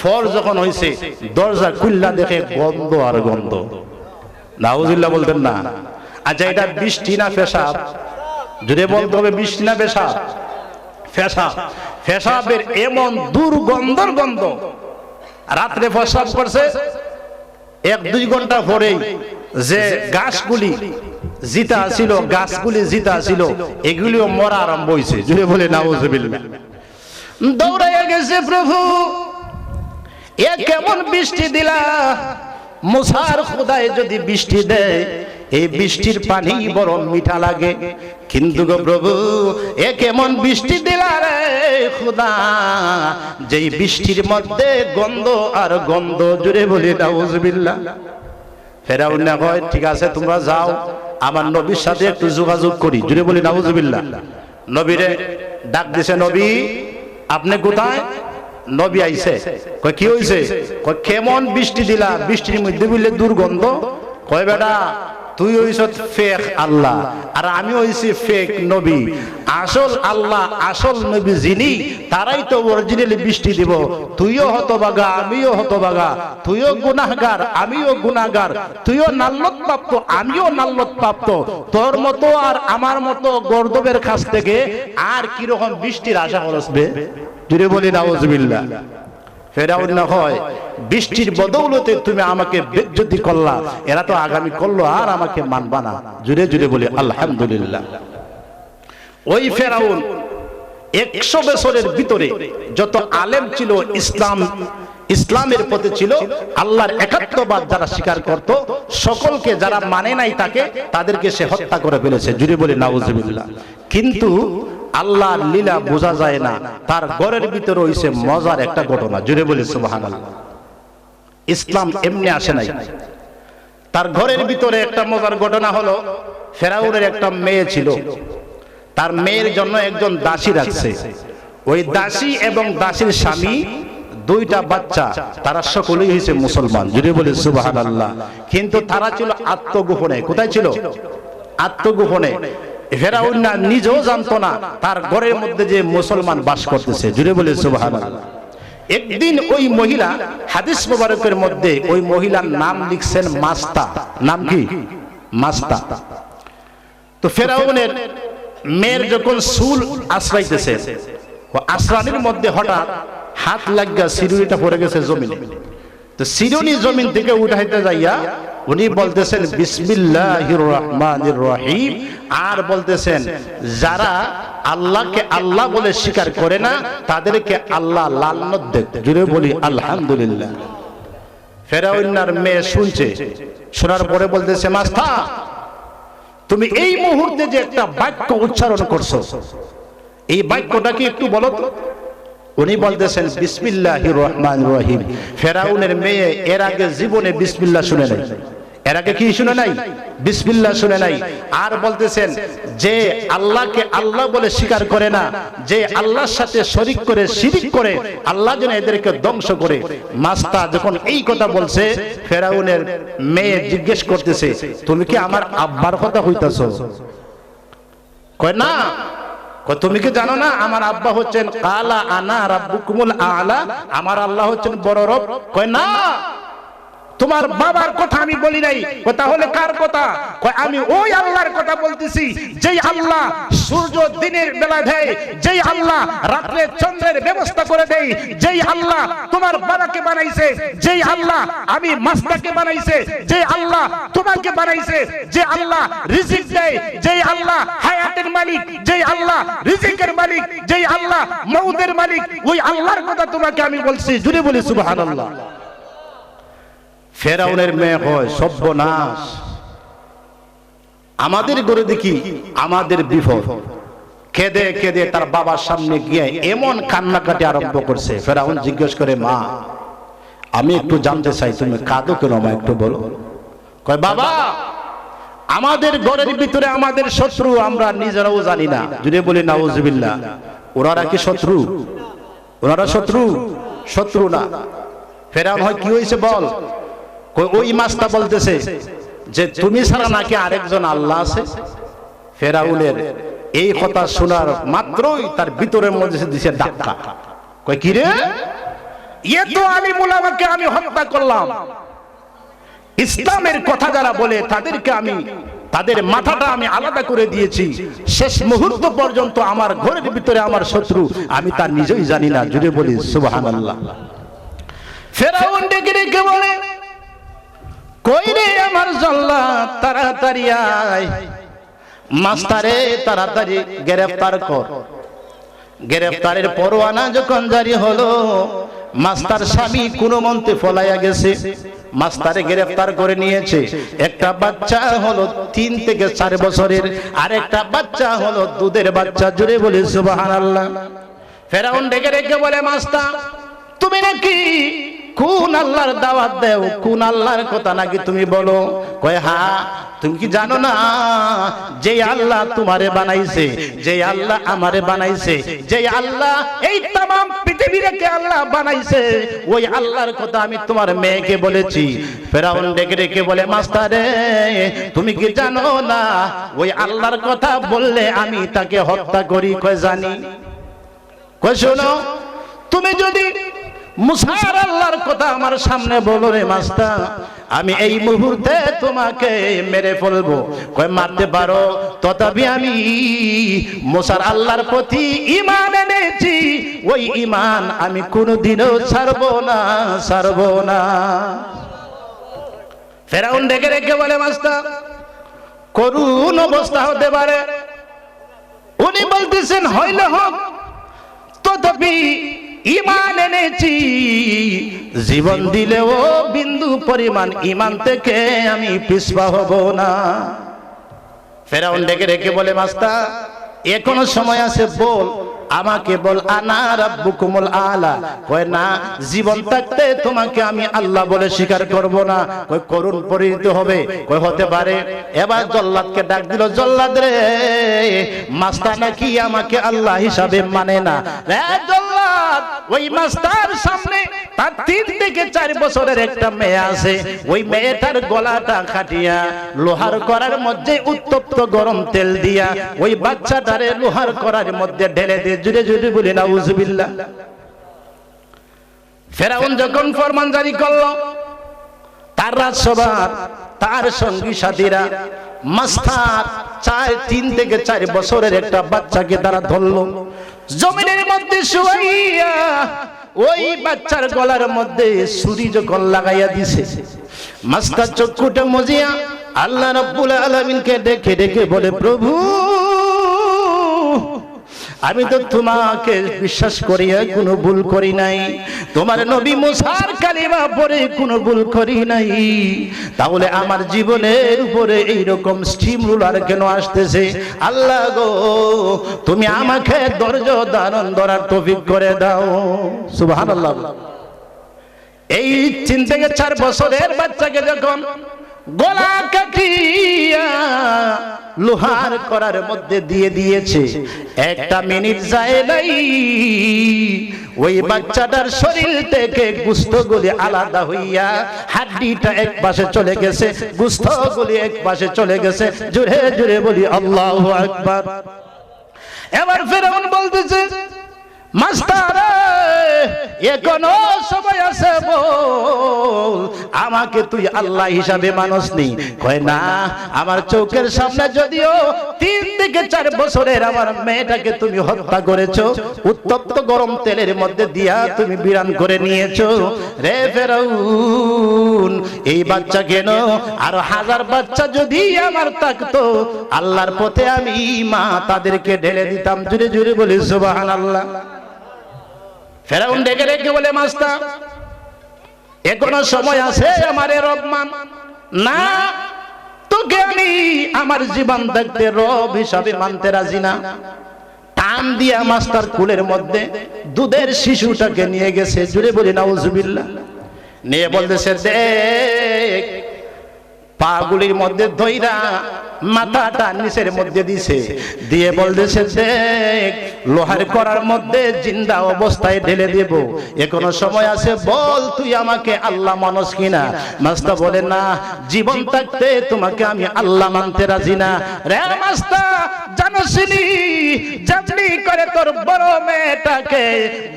ফর যখন হইছে, দরজা খুললা দেখে গন্ধ আর গন্ধ। নাউজুবিল্লাহ বলতেন না? আচ্ছা, এটা বৃষ্টি না পেশাব? যদি বলতে হবে বৃষ্টি না পেশাব? পেশাব। পেশাবের এমন দুর্গন্ধর গন্ধ। রাত্রে পেশাব করছে, 1-2 ঘন্টা পরেই যে গাছগুলি জিতা ছিল, গাছগুলি জিতা ছিল, এগুলিও মরা আরম্ভ হয়েছে। যদি বলে নাউজুবিল্লাহ, দৌড়াইয়া গেছে, প্রভু এ কেমন বৃষ্টি দিলা? মুসার খোদায় যদি বৃষ্টি দেয়, এই বৃষ্টির পানি বড় মিঠা লাগে, কিন্তু গো প্রভু এ কেমন বৃষ্টি দিলা রে খোদা, যেই বৃষ্টির মধ্যে গন্ধ আর গন্ধ। জুড়ে বলি নাউজুবিল্লাহ। ফেরাউন না কয় ঠিক আছে তোমরা যাও, আমার নবীর সাথে একটু যোগাযোগ করি। জুড়ে বলি নাউজুবিল্লাহ। নবীরে ডাক দিছে, নবী আপনি কোথায়? নবী আইছে। কয় কি হইছে? কয় কেমন বৃষ্টি দিলা, বৃষ্টির মধ্যে বললে দুর্গন্ধ। কয় বেটা তুই হইছ ফেক আল্লাহ আর আমি হইছি ফেক নবী। আসল আল্লাহ আসল নবী যিনি, তারাই তো অরিজিনালি বৃষ্টি দিব। তুইও হতভাগা, আমিও হতভাগা, তুইও গুনাহগার, আমিও গুনাহগার, তুইও নাল্লত প্রাপ্ত, আমিও নাল্লত প্রাপ্ত। তোর মতো আর আমার মতো গর্দবের কাছ থেকে আর কি রকম বৃষ্টির আশা করবে? জুড়ে বলি নাউজুবিল্লাহ। ফেরাউন না হয় বৃষ্টির বদৌলতে তুমি আমাকে বেজ্জতি করলা, এরা তো আগামী করলো আর আমাকে মানবা না। জুড়ে জুড়ে বলি আলহামদুলিল্লাহ। ওই ফেরাউন 100 বছরের ভিতরে যত আলেম ছিল, ইসলামের পথে ছিল, আল্লাহর একাত্মবাদ যারা স্বীকার করত, সকলকে যারা মানে নাই তাকে, তাদেরকে সে হত্যা করে ফেলেছে। জুড়ে বলি নাউজুবিল্লাহ। কিন্তু আল্লাহর লীলা বোঝা যায় না, তার ঘরের ভিতরে হইছে মজার একটা ঘটনা। জুড়ে বলি সুবহানাল্লাহ। ইসলাম এমনি আসে নাই। তার ঘরের ভিতরে একটা মজার ঘটনা হলো, ফেরাউনের একটা মেয়ে ছিল, তার মেয়ের জন্য একজন দাসী রাখছে। ওই দাসী এবং দাসীর স্বামী 2টা বাচ্চা, তারা সকলেই হয়েছে মুসলমান। জুড়ে বলি সুবহানাল্লাহ। কিন্তু তারা ছিল আত্মগোপনে। কোথায় ছিল? আত্মগোপনে। ফেরাউন না নিজেও জানতো না তার ঘরের মধ্যে যে মুসলমান বাস করতেছে। জুড়ে বলে সুবহানাল্লাহ। একদিন ওই মহিলা, হাদিস মুবারকের মধ্যে ওই মহিলার নাম লিখছেন মাস্তা। নাম কি? মাস্তা। তো ফেরাউনের মেয়ের যখন চুল আশ্রাইতেছে, আশ্রানির মধ্যে হঠাৎ হাত লাগা সিরুনিটা পড়ে গেছে জমিনে। তো সিরুনি জমিন থেকে উঠাইতে যাইয়া উনি বলতেছেন বিসমিল্লাহির রহমানির রহিম, আর বলতেছেন যারা আল্লাহকে আল্লাহ বলে স্বীকার করে না তাদেরকে আল্লাহ লানত দেয়। জুড়ে বলি আলহামদুলিল্লাহ। ফেরাউনের মেয়ে শুনছে, শোনার পরে বলতেছে মাস্তা তুমি এই মুহূর্তে যে একটা বাক্য উচ্চারণ করছো, এই বাক্যটা কি একটু বলো তো। উনি বলতেছেন বিসমিল্লাহির রহমানির রহিম। ফেরাউনের মেয়ে এর আগে জীবনে বিসমিল্লাহ শুনে নাই। এর আগে কি শুনে নাই? বিসমিল্লাহ শুনে নাই। আর বলতেছেন যে আল্লাহকে আল্লাহ বলে স্বীকার করে না, যে আল্লাহর সাথে শরীক করে শিরিক করে, আল্লাহ যেন এদেরকে ধ্বংস করে। মাস্তা যখন এই কথা বলছে, ফেরাউনের মেয়ে জিজ্ঞেস করতেছে তুমি কি আমার আব্বার কথা কইতাছো? কয় না। তুমি কি জানো না আমার আব্বা হচ্ছেন কালা আনা রাব্বুকুমুল আলা, আমার আল্লাহ হচ্ছেন বড় রব। কয় না, তোমার বাবার কথা আমি বলি নাই। তাহলে কার কথা? কয় আমি ওই আল্লাহর কথা বলতেছি যেই আল্লাহ সূর্য দিনের বেলা দেয়, যেই আল্লাহ রাতে চন্দ্রের ব্যবস্থা করে দেয়, যেই আল্লাহ তোমার বাবাকে বানাইছে, যেই আল্লাহ আমি মাস্তাকে বানাইছে, যেই আল্লাহ তোমাকে বানাইছে, যে আল্লাহ রিজিক দেয়, যেই আল্লাহ হায়াতের মালিক, যেই আল্লাহ রিজিকের মালিক, যেই আল্লাহ মউতের মালিক, ওই আল্লাহর কথা তোমাকে আমি বলছি। জুড়ে বলি সুবহানাল্লাহ। ফেরাউনের মেয়ে হয় সর্বনাশ। আমাদের ঘরে দেখি আমাদের বিপদ। কেঁদে কেঁদে তার বাবার সামনে গিয়ে এমন কান্নাকাটি আরম্ভ করছে। ফেরাউন জিজ্ঞেস করে মা আমি একটু জানতে চাই তুমি কাঁদো কেন, মা একটু বলো। কয় বাবা আমাদের ঘরের ভিতরে আমাদের শত্রু আমরা নিজেরাও জানি না। যদি বলি নাউজুবিল্লাহ। ওনারা কি শত্রু? ওনারা শত্রু? শত্রু না। ফেরাউন হয় কি হয়েছে বল। ওই মাস্তা বলতেছে যে তুমি ছাড়া নাকি আরেকজন আল্লাহ আছে। ফেরাউনের এই কথা শোনার মাত্রই তার ভিতরের মধ্যে দিছে ধাক্কা, কয় কি রে, এ তো আলিমুল আমাকে আমি হত্যা করলাম, ইসলামের কথা যারা বলে তাদেরকে আমি তাদের মাথাটা আমি আলাদা করে দিয়েছি, শেষ মুহূর্ত পর্যন্ত আমার ঘরের ভিতরে আমার শত্রু আমি তার নিজেই জানি না। জুড়ে বলি সুবহানাল্লাহ। ফেরাউন ডেকে ডেকে বলে, কই রে আমার জল্লাদ, তাড়াতাড়ি আয়, মাস্টারে তাড়াতাড়ি গ্রেফতার কর। গ্রেফতারের পরোয়ানা যখন জারি হলো, মাস্টার স্বামী কোনো মন্ত্রে পলাইয়া গেছে, মাস্টারে গ্রেফতার করে নিয়েছে। একটা বাচ্চা হলো 3 থেকে 4 বছরের, আর একটা বাচ্চা হলো দুধের বাচ্চা। জুড়ে বলি সুবহানাল্লাহ। ফেরাউন ডেকে ডেকে বলে, মাস্টার তুমি নাকি কোন আল্লাহর দাওয়াত দেও, কোন আল্লাহর কথা নাকি তুমি বলো? কয় হ্যাঁ, তুমি কি জানো না যে আল্লাহ তোমারে বানাইছে, যে আল্লাহ আমারে বানাইছে, যে আল্লাহ এই तमाम পৃথিবীকে আল্লাহ বানাইছে, ওই আল্লাহর কথা আমি তোমার মেয়েকে বলেছি। ফেরাউন ডেকে ডেকে বলে, মাস্টারে তুমি কি জানো না ওই আল্লাহর কথা বললে আমি তাকে হত্যা করি? কয় জানি। কয় শোনো, তুমি যদি মুসার আল্লাহর কথা আমার সামনে বলো রে মাস্টার, আমি এই মুহূর্তে তোমাকে মেরে ফেলবো। কয় মারতে পারো, তথাপি আমি মুসার আল্লাহর প্রতি ঈমান এনেছি, ওই ঈমান আমি কোনোদিনও ছাড়বো না, ছাড়বো না। ফেরাউন ডেকে ডেকে বলে, মাস্টার করুণ অবস্থা হতে পারে, উনি বলতেছেন হইলে হোক, তথাপি ঈমান এনেছি, জীবন দিলেও বিন্দু পরিমাণ ঈমান থেকে আমি পিছপা হব না। ফেরাউন ডেকে ডেকে বলে, মাস্টার এখনো সময় আছে, বল আমাকে বল, আনা রাব্বুকুমুল আলা। কয় না, জীবন থাকতে তোমাকে আমি আল্লাহ বলে স্বীকার করব না। কয় করুণ পরিণত হবে। কয় হতে পারে। এবার জল্লাদকে ডাক দিল, জল্লাদ রে, মাস্টার নাকি আমাকে আল্লাহ হিসাবে মানে না। রে জল্লাদ, ওই মাস্টার সামনে তার 3 থেকে 4 বছরের একটা মেয়ে আছে, ওই মেয়েটার গলাটা কাটিয়া লোহার কড়ার মধ্যে উত্তপ্ত গরম তেল দিয়া ওই বাচ্চাটারে লোহার কড়ার মধ্যে ঢেলে দিয়ে, জুড়ে জুড়ে বলি নাউজুবিল্লাহ। ফেরাউন যখন ফরমান জারি করলো, তার রাজসভার তার সঙ্গী সাথীরা মাস্টার 3 থেকে 4 বছরের একটা বাচ্চাকে তারা ধরলো, জমিনের মধ্যে শুয়াইয়া ওই বাচ্চার গলার মধ্যে ছুরি যখন লাগাইয়া দিছে, মাস্টার চক্ষুটা মুজিয়া আল্লাহ রাব্বুল আলামিনকে ডেকে ডেকে বলে, প্রভু আমি তো তোমাকে বিশ্বাস করিয়া কোনো ভুল করি নাই, তোমার নবী মুসার কালিমা পড়ে কোনো ভুল করি নাই, তাহলে আমার জীবনের উপরে এইরকম স্টিম রুলার কেন আসতেছে? আল্লাহ গো, তুমি আমাকে ধৈর্য ধারণ করার তৌফিক করে দাও। সুবহানাল্লাহ। এই 3 থেকে 4 বছরের বাচ্চাকে যখন গলা কাটিয়া লোহার করার মধ্যে দিয়ে দিয়েছে, 1 মিনিট যায় নাই, ওই বাচ্চাটার শরীর থেকে গোশতগুলি আলাদা হইয়া হাড্ডিটা এক পাশে চলে গেছে, গোশতগুলি এক পাশে চলে গেছে। জোরে জোরে বলি আল্লাহু আকবার। এবার ফেরাউন বলতেছে, মাস্টার এখনো সময় আছে, বল আমাকে তুই আল্লাহ হিসাবে মানুষ নি? কয় না, আমার চোখের সামনে যদিও 3 থেকে 4 বছরের আমার মেয়েটাকে তুমি হত্যা করেছো, উত্তপ্ত গরম তেলের মধ্যে দিয়া তুমি বিরান করে নিয়েছো, রে ফেরাউন এই বাচ্চা কেন, আর 1000 বাচ্চা যদি আমার থাকতো, আল্লাহর পথে আমি মা তাদেরকে ঢেলে দিতাম। জুড়ে জুড়ে বলি সুবহানাল্লাহ। ফেরাউন ডেকে ডেকে বলে, মাস্টার এখনো সময় আছে, আমারে রব মান না, তোকে আমি আমার জীবন থাকতে রব হিসাবে মানতে রাজি না। টান দিয়া মাস্টার কুলের মধ্যে দুধের শিশুটাকে নিয়ে গেছে। জুড়ে বলি নাউজুবিল্লাহ। নিয়ে বলতেছে, দেখ পাগুলির মধ্যে ধইরা মাথাটা নিচের মধ্যে দিছে, দিয়ে বলতেছে দেখ লোহার করার মধ্যে জিন্দা অবস্থায় ঢেলে দেব, এখনো সময় আছে, বল তুই আমাকে আল্লাহ মানস কিনা। মাস্তা বলে না, জীবন থাকতে তোমাকে আমি আল্লাহ মানতে রাজি না। রে মাস্তা জানোসিনি যেমনি করে তোর বড় মেয়েটাকে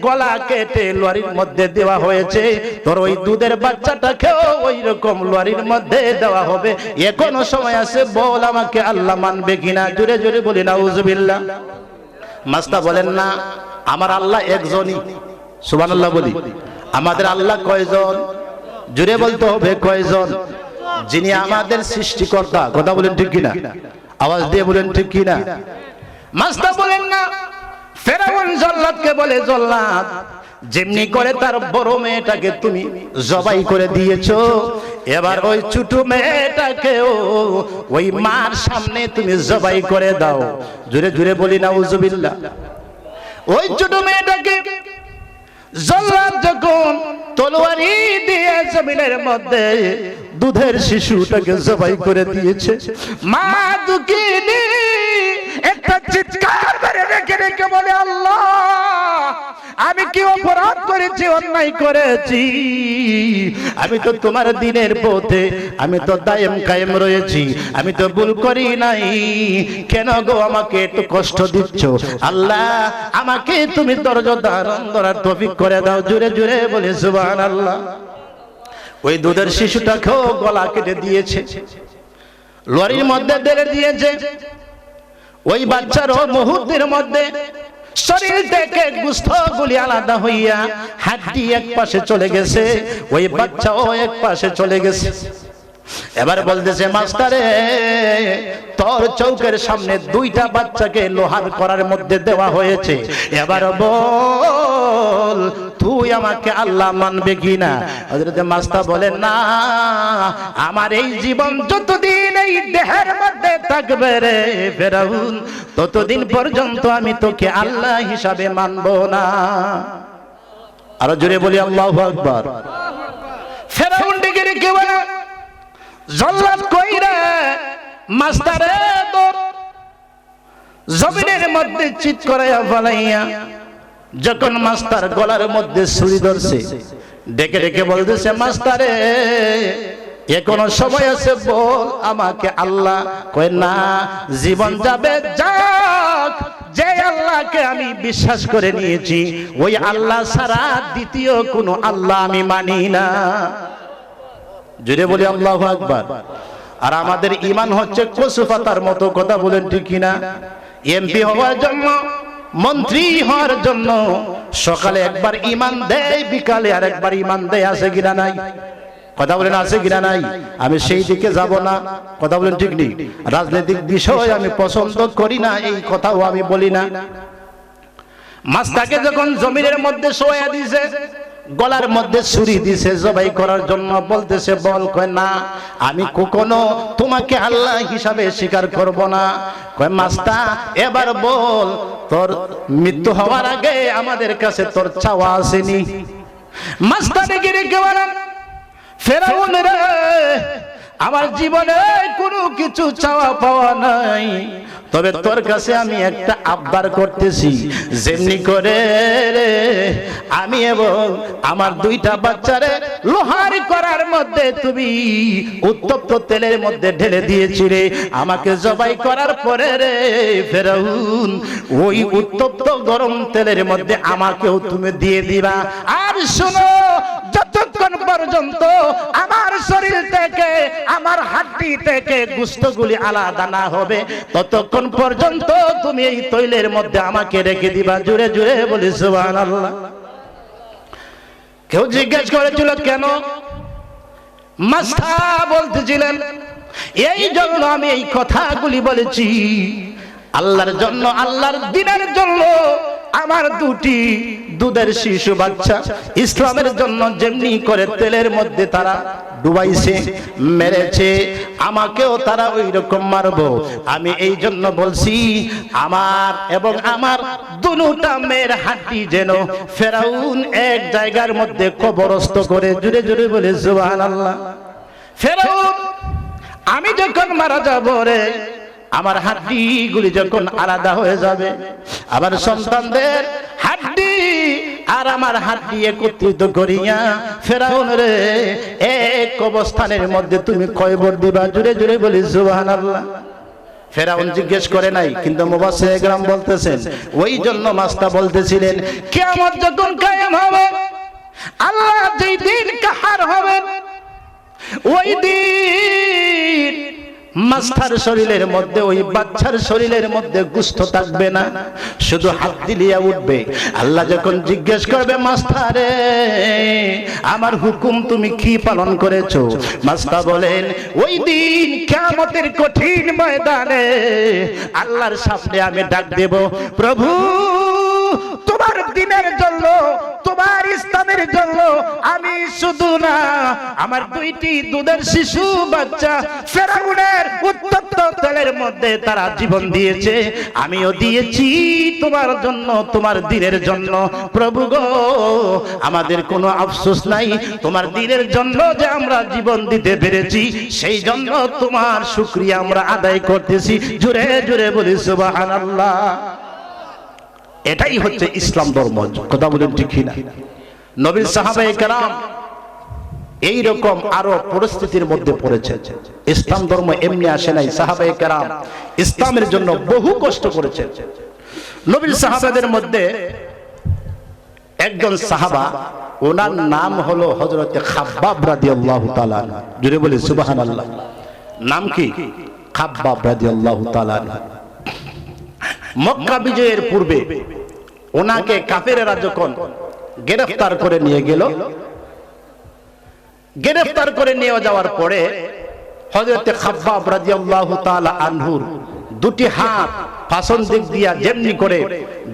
গলা কেটে লরির মধ্যে দেওয়া হয়েছে, তোর ওই দুধের বাচ্চাটাকেও ওই রকম লরির মধ্যে দেওয়া হবে, এখনো সময় আছে, বল আমাকে আল্লাহ মানবে কিনা। জোরে জোরে বলি নাউজুবিল্লাহ। মাস্তা বলেন না, আমার আল্লাহ একজনই। সুবহানাল্লাহ বলি। আমাদের আল্লাহ কয়জন? জোরে বলতে হবে কয়জন? যিনি আমাদের সৃষ্টিকর্তা। কথা বলেন ঠিক কিনা? আওয়াজ দিয়ে বলেন ঠিক কিনা? মাস্তা বলেন না, ফেরাউন জল্লাদকে বলে, জল্লাদ যেমনি করে তার বড় মেয়েটাকে তুমি জবাই করে দিয়েছো, এবার ওই ছোট মেয়েটাকেও ওই মার সামনে তুমি জবাই করে দাও। জোরে জোরে বলি নাউজুবিল্লাহ। ওই ছোট মেয়েটাকে জল্লাদ যখন তলোয়ারি দিয়ে জমিনের মধ্যে দুধের শিশুটাকে জবাই করে দিয়েছে, মা দুঃখিনী একটা চিৎকার মেরে রেখে রেখে বলে, আল্লাহ আমি কি অপরাধ করেছি, অন্যায় করেছি? আমি তো তোমার দিনের পথে আমি তো দায়েম কায়েম রয়েছি, আমি তো ভুল করি নাই, কেন গো আমাকে একটু কষ্ট দিচ্ছ? আল্লাহ আমাকে তুমি ধৈর্য ধারণ করার তৌফিক করে দাও। জোরে জোরে বলে সুবহানাল্লাহ। ওই দুধের শিশুটাকেও গলা কেটে দিয়েছে, লরির মধ্যে ঢেলে দিয়েছে। ওই বাচ্চারও মুহূর্তের মধ্যে শরীর থেকে গোশতগুলি আলাদা হইয়া হাড্ডি এক পাশে চলে গেছে, ওই বাচ্চাও এক পাশে চলে গেছে। এবার বলতেছে, মাস্টারে তোর চৌকের সামনে দুইটা বাচ্চাকে লোহার করার মধ্যে দেওয়া হয়েছে, এবার বল তুই আমাকে আল্লাহ মানবে কিনা? হযরত মাস্টার বলেন না, আমার এই জীবন যতদিন এই দেহের মধ্যে থাকবে রে ফেরাউন, ততদিন পর্যন্ত আমি তোকে আল্লাহ হিসাবে মানব না। আরো জোরে বলি আল্লাহু আকবার। ফেরাউন ডেকে রেখে বলে, জল্লাদ কই রে? মাস্টারে তো জমিনের মধ্যে চিৎ করাইয়া ফলাইয়া যখন মাস্টার গলার মধ্যে ছুরি ধরছে, ডেকে ডেকে বলতেছে, মাস্টারে এখনো সময় আছে, বল আমাকে আল্লাহ। কয় না, জীবন যাবে যাক, যে আল্লাহকে আমি বিশ্বাস করে নিয়েছি ওই আল্লাহ ছাড়া দ্বিতীয় কোনো আল্লাহ আমি মানি না। জোরে বলি আল্লাহু আকবার। আর আমাদের ঈমান হচ্ছে কচু পাতার মতো। কথা বলেন ঠিক কিনা? এমপি হওয়ার জন্য, মন্ত্রী হওয়ার জন্য সকালে একবার ঈমান দেয়, বিকালে আর একবার ঈমান দেয়, আছে কিনা নাই? কথা বলেন আছে কিনা নাই? আমি সেই দিকে যাব না। কথা বলেন ঠিক নেই? রাজনৈতিক বিষয় আমি পছন্দ করি না, এই কথাও আমি বলি না। মাস্তাকে যখন জমিনের মধ্যে শোয়া দিয়েছে, গলার মধ্যে ছুরি দিছে জবাই করার জন্য, বলতেছে বল। কয় না, আমি কখনো তোমাকে আল্লাহ হিসাবে স্বীকার করব না। কয় মাস্তা এবার বল, তোর মৃত্যু হওয়ার আগে আমাদের কাছে তোর চাওয়া আসেনি? মাস্তা ডেকে রেখে বলেন, ফেরাউন রে, আমার জীবনে কোনো কিছু চাওয়া পাওয়া নাই, তবে তোর কাছে আমি একটা আবদার করতেছি, যেমনি করে রে আমি এবং আমার দুইটা বাচ্চারে লোহার করার মধ্যে তুমি উত্তপ্ত তেলের মধ্যে ঢেলে দিয়েছিলে, আমাকে জবাই করার পরে রে ফেরাউন ওই উত্তপ্ত গরম তেলের মধ্যে আমাকেও তুমি দিয়ে দিবা। আর শোনো, যতক্ষণ পর্যন্ত আমার শরীর থেকে, আমার হাড্ডি থেকে গোশতগুলি আলাদা না হবে, ততক্ষণ পর্যন্ত তুমি এই তৈলের মধ্যে আমাকে রেখে দিবা। জুড়ে জুড়ে বলি সুবহানাল্লাহ। কেউ জিজ্ঞেস করেছিল কেন? মাস্তা বলতেছিলেন, এই জন্য আমি এই কথাগুলি বলেছি, আল্লাহর জন্য, আল্লাহর দ্বীনের জন্য আমার দুটি দুধের শিশু বাচ্চা ইসলামের জন্য যেমনি করে তেলের মধ্যে তারা ডুবাইছে, মেরেছে, আমাকেও তারা ওই রকম মারবো। আমি এই জন্য বলছি, আমার এবং আমার দুটা মেয়ের হাড্ডি যেন ফেরাউন এক জায়গার মধ্যে কবরস্থ করে। জুড়ে জুড়ে বলে সুবহানাল্লাহ। ফেরাউন আমি যখন মারা যাব রে, আমার হাড্ডিগুলি যখন আলাদা হয়ে যাবে, আমার সন্তানদের হাড্ডি আর আমার হাড্ডি একত্রিত করিয়া ফেরাউন রে এক অবস্থানের মধ্যে তুমি কয়বার দিবা? জোরে জোরে বলি সুবহানাল্লাহ। ফেরাউন জিজ্ঞেস করে নাই, কিন্তু মুফাসসির একরাম বলতেছেন ওই জন্য মাস্তা বলতেছিলেন কিয়ামত যখন কায়েম হবে, আল্লাহ যেই দিন কাহার হবেন, ওই দিন মাস্টার শরীরের মধ্যে, ওই বাচ্চার শরীরের মধ্যে গোশত থাকবে না, শুধু হাত দিলিয়া উঠবে। আল্লাহ যখন জিজ্ঞেস করবে মাস্টারে আমার হুকুম তুমি কি পালন করেছো, মাস্টার বলেন ওই দিন কিয়ামতের কঠিন ময়দানে আল্লাহর সামনে আমি ডাক দেব, প্রভু তোমার দ্বীনের জন্য, তোমার ইসলামের জন্য আমি শুধু না, আমার দুইটি দুধের শিশু বাচ্চা ফেরাউনের উত্তপ্ত তেলের মধ্যে তারা জীবন দিয়েছে, আমিও দিয়েছি তোমার জন্য, তোমার দ্বীনের জন্য। প্রভু গো আমাদের কোনো আফসোস নাই, তোমার দ্বীনের জন্য যে আমরা জীবন দিতে পেরেছি সেই জন্য তোমার শুকরিয়া আমরা আদায় করতেছি। জোরে জোরে বলি সুবহানাল্লাহ। এটাই হচ্ছে ইসলাম ধর্ম। কথা বলেন ঠিক কিনা? নবীর সাহাবায়ে কেরাম এই রকম আরো পরিস্থিতির মধ্যে পড়েছে। ইসলাম ধর্ম এমনি আসে নাই। সাহাবায়ে কেরাম ইসলামের জন্য বহু কষ্ট করেছে। নবীর সাহাবাদের মধ্যে একজন সাহাবা, ওনার নাম হলো হযরত খাব্বাব রাদিয়াল্লাহু তাআলা আনহু। জোরে বলি সুবহানাল্লাহ। নাম কি? খাব্বাব রাদিয়াল্লাহু তাআলা আনহু। মক্কা বিজয়ের পূর্বে ওনাকে কাফেরেরা যখন গ্রেফতার করে নিয়ে গেল, গ্রেফতার করে নিয়ে যাওয়ার পরে হযরত খাব্বাব রাদিয়াল্লাহু তাআলা আনহুর দুটি হাত পাছন দিক দিয়া যেমনি করে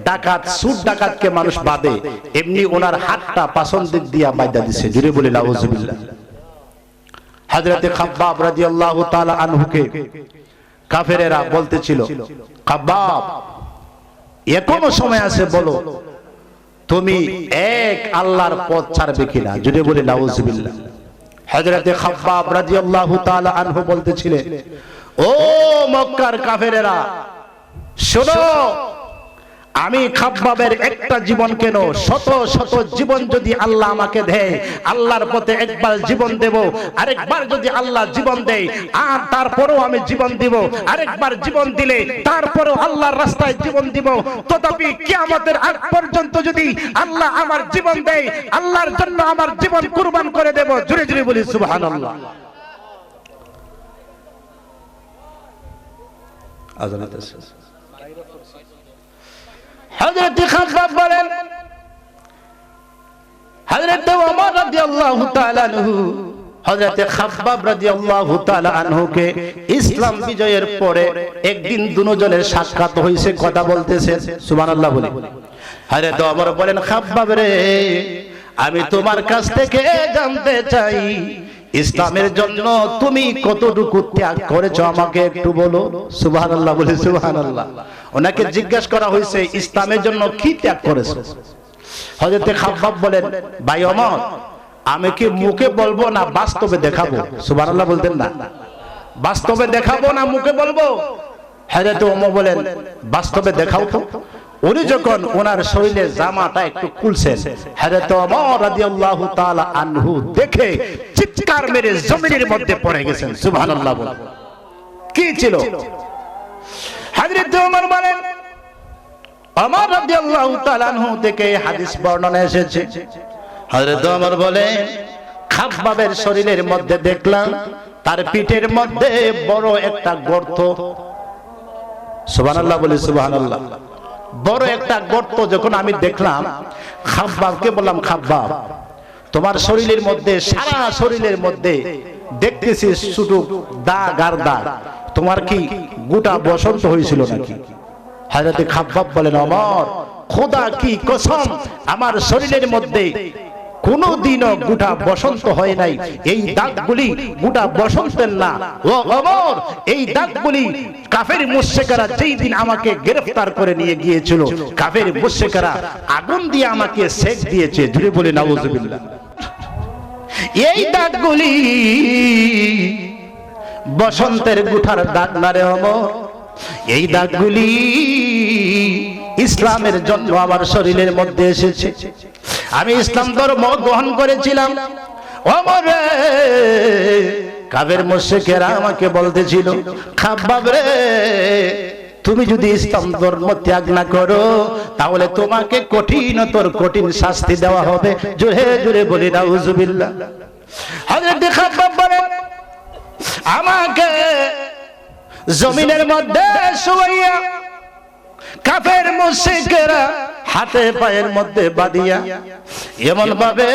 ডাকাত সুর ডাকাতকে মানুষ বাঁধে, এমনি ওনার হাতটা পাছন দিক দিয়া বাঁধা দিছে। জুড়ে বলি নাউজুবিল্লাহ। হযরত খাব্বাব রাদিয়াল্লাহু তাআলা আনহুকে কাফেরেরা বলতেছিল, খাব্বাব এখনো সময় আছে, বলো তুমি এক আল্লাহর পথ ছাড়বে কিনা? যদি বলি নাউজুবিল্লাহ। হযরতে খাব্বাব রাদিয়াল্লাহু তাআলা আনহু বলতেছিলেন, ও মক্কার কাফেরেরা শোনো, আমি খাব্বাবের একটা জীবন কেন শত শত জীবন যদি আল্লাহ আমাকে দেয়, আল্লাহর পথে একবার জীবন দেব, আরেকবার যদি আল্লাহ জীবন দেয় আর তারপরেও আমি জীবন দিব, আরেকবার জীবন দিলে তারপরেও আল্লাহর রাস্তায় জীবন দিব, তথাপি কিয়ামতের আগ পর্যন্ত যদি আল্লাহ আমার জীবন দেয়, আল্লাহর জন্য আমার জীবন কুরবান করে দেব। জোরে জোরে বলি সুবহানাল্লাহ। আযান আছে। হযরত খাব্বাব বলেন, হযরত ওমর রাদিয়াল্লাহু তাআলা আনহু হযরত খাব্বাব রাদিয়াল্লাহু তাআলা আনহুকে ইসলাম বিজয়ের পরে একদিন দুজনের সাক্ষাৎ হইছে, কথা বলতেছেন। সুবহানাল্লাহ বলি। হযরত ওমর বলেন, খাব্বাব রে আমি তোমার কাছ থেকে জানতে চাই ইসলামের জন্য তুমি কতটুকু ত্যাগ করেছো, আমাকে একটু বলো। সুবহানাল্লাহ বলি সুবহানাল্লাহ। ওনাকে জিজ্ঞাসা করা হয়েছে ইসলামের জন্য কি ত্যাগ করেছো। হযরত খাব্বাব বলেন, ভাই ওমর আমি কি মুখে বলবো না বাস্তবে দেখাবো? সুবহানাল্লাহ বলতেন না। বাস্তবে দেখাবো না মুখে বলবো? হযরত ওমর বলেন, বাস্তবে দেখাও তো। উনি যখন ওনার শরীরের জামাটা একটু খুলছেন, হযরত ওমর রাদিয়াল্লাহু তাআলা আনহু দেখে চিৎকার মেরে জমিনের মধ্যে পড়ে গেছেন। সুবহানাল্লাহ বলে। কি ছিল? হযরত ওমর বলেন, ওমর রাদিয়াল্লাহু তাআলা আনহু থেকে হাদিস বর্ণনা এসেছে। হযরত ওমর বলেন, খাব্বাবের শরীরের মধ্যে দেখলাম তার পিঠের মধ্যে বড় একটা গর্ত। সুবহানাল্লাহ বলে সুবহানাল্লাহ। বড় একটা গর্ত যখন আমি দেখলাম, খাব্বাবকে বললাম, খাব্বাব তোমার শরীরের মধ্যে, সারা শরীরের মধ্যে দেখতেছি শুধু দাগ আর দাগ, তোমার কি গোটা বসন্ত হয়েছিল নাকি? হযরত খাব্বাব বলেন, ওমর খোদা কি কসম, আমার শরীরের মধ্যে কোনদিনও গোটা বসন্ত হয় নাই। এই দাগগুলি গোটা বসন্তের না। ও ওমর এই দাগগুলি কাফের মুশরিকরা যেই দিন আমাকে গ্রেফতার করে নিয়ে গিয়েছিল, কাফের মুশরিকরা আগুন দিয়ে আমাকে সেক দিয়েছে। জুড়ে বলে নাউজুবিল্লাহ। এই দাগগুলি বসন্তের গুঠার দাগ না রে ওমর, এই দাগগুলি ইসলামের জন্য আমার শরীরের মধ্যে এসেছে। আমি ইসলাম ধর্ম গ্রহণ করেছিলাম। ওমর রে, কাফের মুশরিকেরা আমাকে বলতেছিল, খাব্বাব রে, তুমি যদি ইসলাম ধর্ম ত্যাগ না করো তাহলে তোমাকে কঠিনতর কঠিন শাস্তি দেওয়া হবে। জোরে জোরে বলি নাউজুবিল্লাহ। হযরত খাব্বাব বলেন, আমাকে জমিনের মধ্যে শুয়াইয়া কাফের মুশরিকেরা হাতে পায়ের মধ্যে বাঁধিয়া এমন ভাবে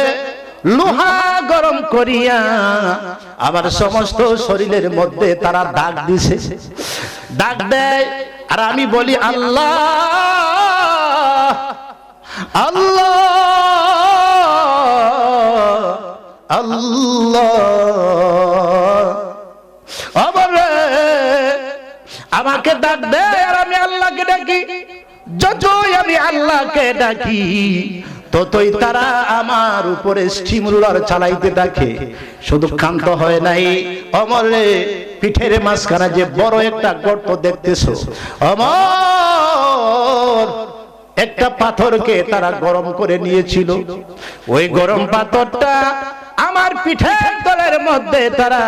লোহা গরম করিয়া আমার সমস্ত শরীরের মধ্যে তারা দাগ দিছে, দাগ দেয়। আর আমি বলি আল্লাহ আল্লাহ আল্লাহ। আমাকে ডাক দেয় আর আমি আল্লাহকে ডাকি। যতই আমি আল্লাহকে ডাকি ততই তারা আমার উপরে স্টিমুলার চালাইতে থাকে। শুধু ক্ষান্ত হয় নাই ওমর রে, পিঠের মাঝখানে যে বড় একটা গর্ত দেখতেছো ওমর, একটা পাথরকে তারা গরম করে নিয়েছিল। ওই গরম পাথরটা আমার পিঠের তলের মধ্যে তারা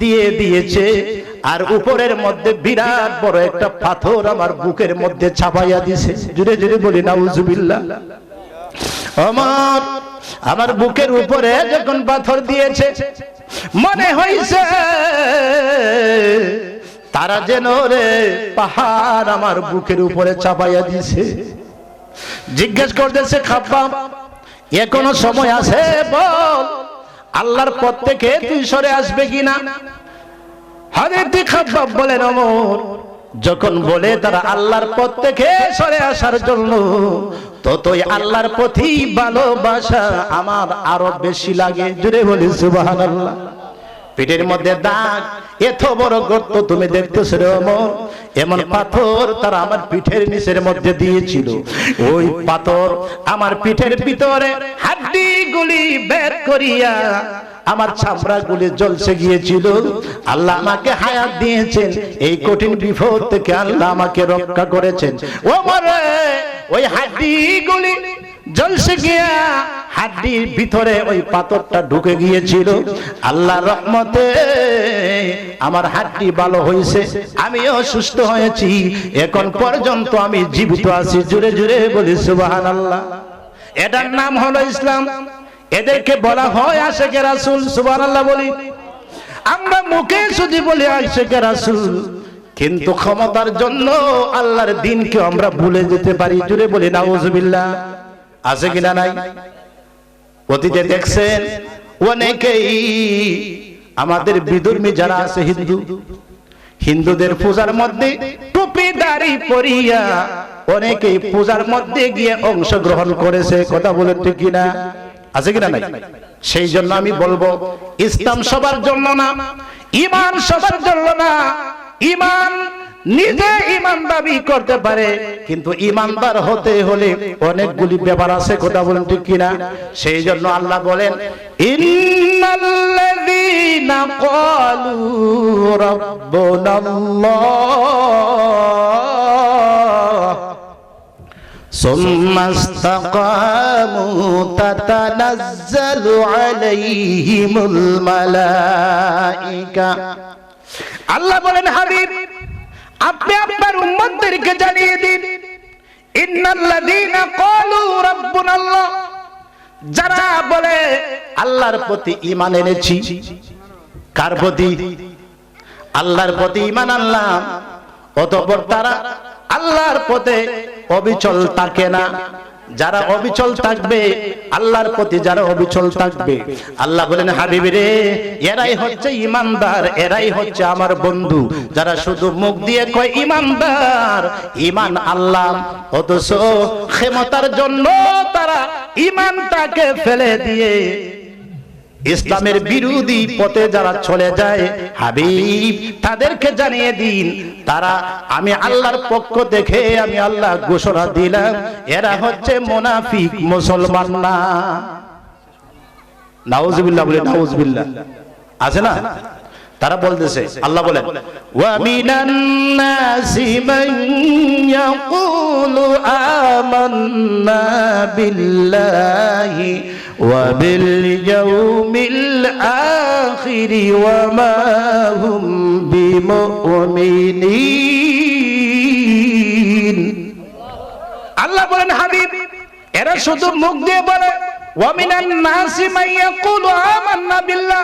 দিয়ে দিয়েছে, আর উপরের মধ্যে বিরাট বড় একটা পাথর আমার বুকের মধ্যে চাপাইয়া দিয়েছে। জুড়ে জুড়ে বলি নাউজুবিল্লাহ। আমার বুকের উপরে যখন পাথর দিয়েছে মনে হইছে তারা যেন রে পাহাড় আমার বুকের উপরে চাপাইয়া দিয়েছে। জিজ্ঞেস করতেছে, খাব্বাব এখনো সময় আছে, বল আল্লাহর পথ থেকে তুই সরে আসবে কিনা? হযরত খাব্বাব বলেন, ওমর যখন বলে তারা আল্লাহর পথ থেকে সরে আসার জন্য, ততই আল্লাহর প্রতি ভালোবাসা আমার আরো বেশি লাগে। জুড়ে বলি সুবহানাল্লাহ। পেটের মধ্যে দাগ, এত বড় গর্ত তুমি দেখতেছো রে ওমর, এমন পাথর তারা আমার পিঠের নিচের মধ্যে দিয়েছিল। ওই পাথর আমার পিঠের ভিতরে হাড্ডি গুলি বের করিয়া আমার চামড়া গুলি জ্বলছে গিয়েছিল। আল্লাহ আমাকে হায়াত দিয়েছেন, এই কঠিন বিপদ থেকে আল্লাহ আমাকে রক্ষা করেছেন। ওমর ওই হাড্ডি গুলি জ্বলছে গিয়া হাড্ডির ভিতরে ওই পাথরটা ঢুকে গিয়েছিল। আল্লাহর রহমতে আমার হাড্ডি ভালো হয়েছে, আমিও সুস্থ হয়েছি, এখন পর্যন্ত আমি জীবিত আছি। জুড়ে জুড়ে বলি সুবহানাল্লাহ। এটার নাম হলো ইসলাম। এদেরকে বলা হয় আশিকে রাসূল। সুবহানাল্লাহ বলি। আমরা মুখে শুধু বলি আশিকে রাসূল, কিন্তু ক্ষমতার জন্য আল্লাহর দ্বীনকে আমরা ভুলে যেতে পারি। জুড়ে বলি নাউজুবিল্লাহ। আছে কিনা নাই? অতীতে দেখছেন অনেকেই আমাদের বিধর্মী যারা আছে হিন্দুদের পূজার মধ্যে টুপি দাড়ি পরিয়া অনেকেই পূজার মধ্যে গিয়ে অংশগ্রহণ করেছে। কথা বলেন ঠিক কিনা? আছে কিনা নাই? সেই জন্য আমি বলবো, ইসলাম সবার জন্য না, ঈমান সবার জন্য না। ঈমান নিজে ঈমান দাবি করতে পারে, কিন্তু ঈমানদার হতে হলে অনেকগুলি ব্যাপার আছে। কথা বলেন ঠিক কিনা? সেই জন্য আল্লাহ বলেন, ইন্নাল্লাযীনা ক্বালু রাব্বুনাল্লাহ সুম্মা ইসতাকামু তাতানাজ্জালু আলাইহিমুল মালাইকা। আল্লাহ বলেন, হাবিব আপনি আপনার উম্মতদেরকে জানিয়ে দিন, ইন্নাল্লাযীনা ক্বালু রাব্বুনাল্লাহ, যারা বলে আল্লাহর প্রতি ঈমান এনেছি। কার প্রতি? আল্লাহর প্রতি ঈমান আনলাম, অতঃপর তারা আল্লাহর পথে অবিচল থাকে না। যারা অবিচল থাকবে, আল্লাহর প্রতি যারা অবিচল থাকবে, আল্লাহ বলেন হাবিব রে, এরাই হচ্ছে ঈমানদার, এরাই হচ্ছে আমার বন্ধু। যারা শুধু মুখ দিয়ে কয় ঈমানদার, ঈমান আল্লাহ, অথচ ক্ষমতার জন্য তারা ঈমানটাকে ফেলে দিয়ে ইসলামের বিরোধী পথে যারা চলে যায়, হাবিব তাদেরকে জানিয়ে দিন, তারা আমি আল্লাহর পক্ষ থেকে আমি আল্লাহ ঘোষণা দিলাম, এরা হচ্ছে মুনাফিক, মুসলমান না। নাউজুবিল্লাহ বলে নাউজুবিল্লাহ। আছে না? তারা বলতেছে, আল্লাহ বলেন ওয়া মিনান নাসি মান ইয়াকুলু আমান্না বিল্লাহি ওয়া বিল ইয়াউমিল আখির ওয়া মা হুম বিমুমিনিন। আল্লাহ বলেন হাবিব, এরা শুধু মুখ দিয়ে বলে ওয়া মিনান নাসি মান ইয়াকুলু আমান্না বিল্লাহ,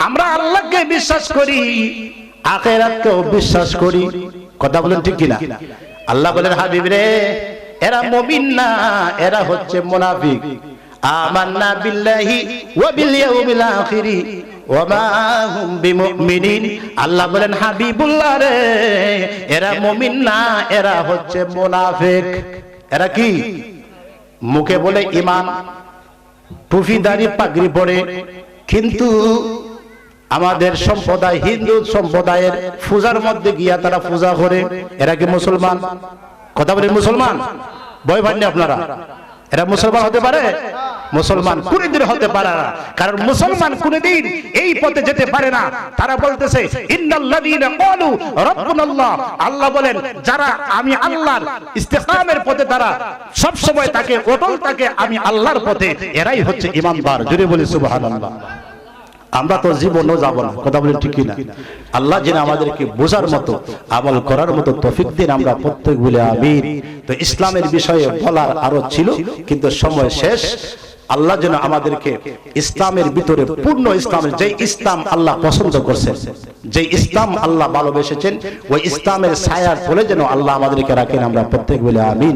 আমরা আল্লাহকে বিশ্বাস করি, আখিরাতকেও বিশ্বাস করি। কথা বলেন ঠিক কিনা? আল্লাহ বলেন হাবিব রে, এরা মুমিন না, এরা হচ্ছে মুনাফিক। আমান্না বিল্লাহি ওয়া বিল ইয়াউমিল আখির ওয়া মা হুম বিমুমিনিন। আল্লাহ বলেন হাবিবুল্লাহ রে, এরা মুমিন না, এরা হচ্ছে মুনাফিক। এরা কি? মুখে বলে ঈমান, টুপি দাড়ি পাগড়ি পরে, কিন্তু আমাদের সম্প্রদায় হিন্দু সম্প্রদায়ের পূজার মধ্যে গিয়া তারা পূজা করে। এরা কি মুসলমান? কথা বলেন মুসলমান? ভয় পাননি আপনারা? এরা মুসলমান হতে পারে? মুসলমান কোনদিন হতে পারে না, কারণ মুসলমান কোনদিন এই পথে যেতে পারে না। তারা বলতেছে ইন্নাল্লাযীনা ক্বালু রাব্বুনাল্লাহ, আল্লাহ বলেন যারা আমি আল্লাহর ইস্তিকামের পথে তারা সব সময় থাকে, অটল থাকে আমি আল্লাহর পথে, এরাই হচ্ছে ঈমানদার। জোরে বলি সুবহানাল্লাহ। আমরা তো জীবনও যাব না। কথা বলেন ঠিক কিনা? আল্লাহ যেন আমাদেরকে বোঝার মতো, আমল করার মতো তৌফিক দিন, আমরা প্রত্যেক বলে আমিন। তো ইসলামের বিষয়ে বলার আরো ছিল, কিন্তু সময় শেষ। আল্লাহ যেন আমাদেরকে ইসলামের ভিতরে পূর্ণ ইসলামের, যে ইসলাম আল্লাহ পছন্দ করছেন, যে ইসলাম আল্লাহ ভালোবেসেছেন, ওই ইসলামের ছায়ার তলে যেন আল্লাহ আমাদেরকে রাখেন। আমরা প্রত্যেক বলে আমিন।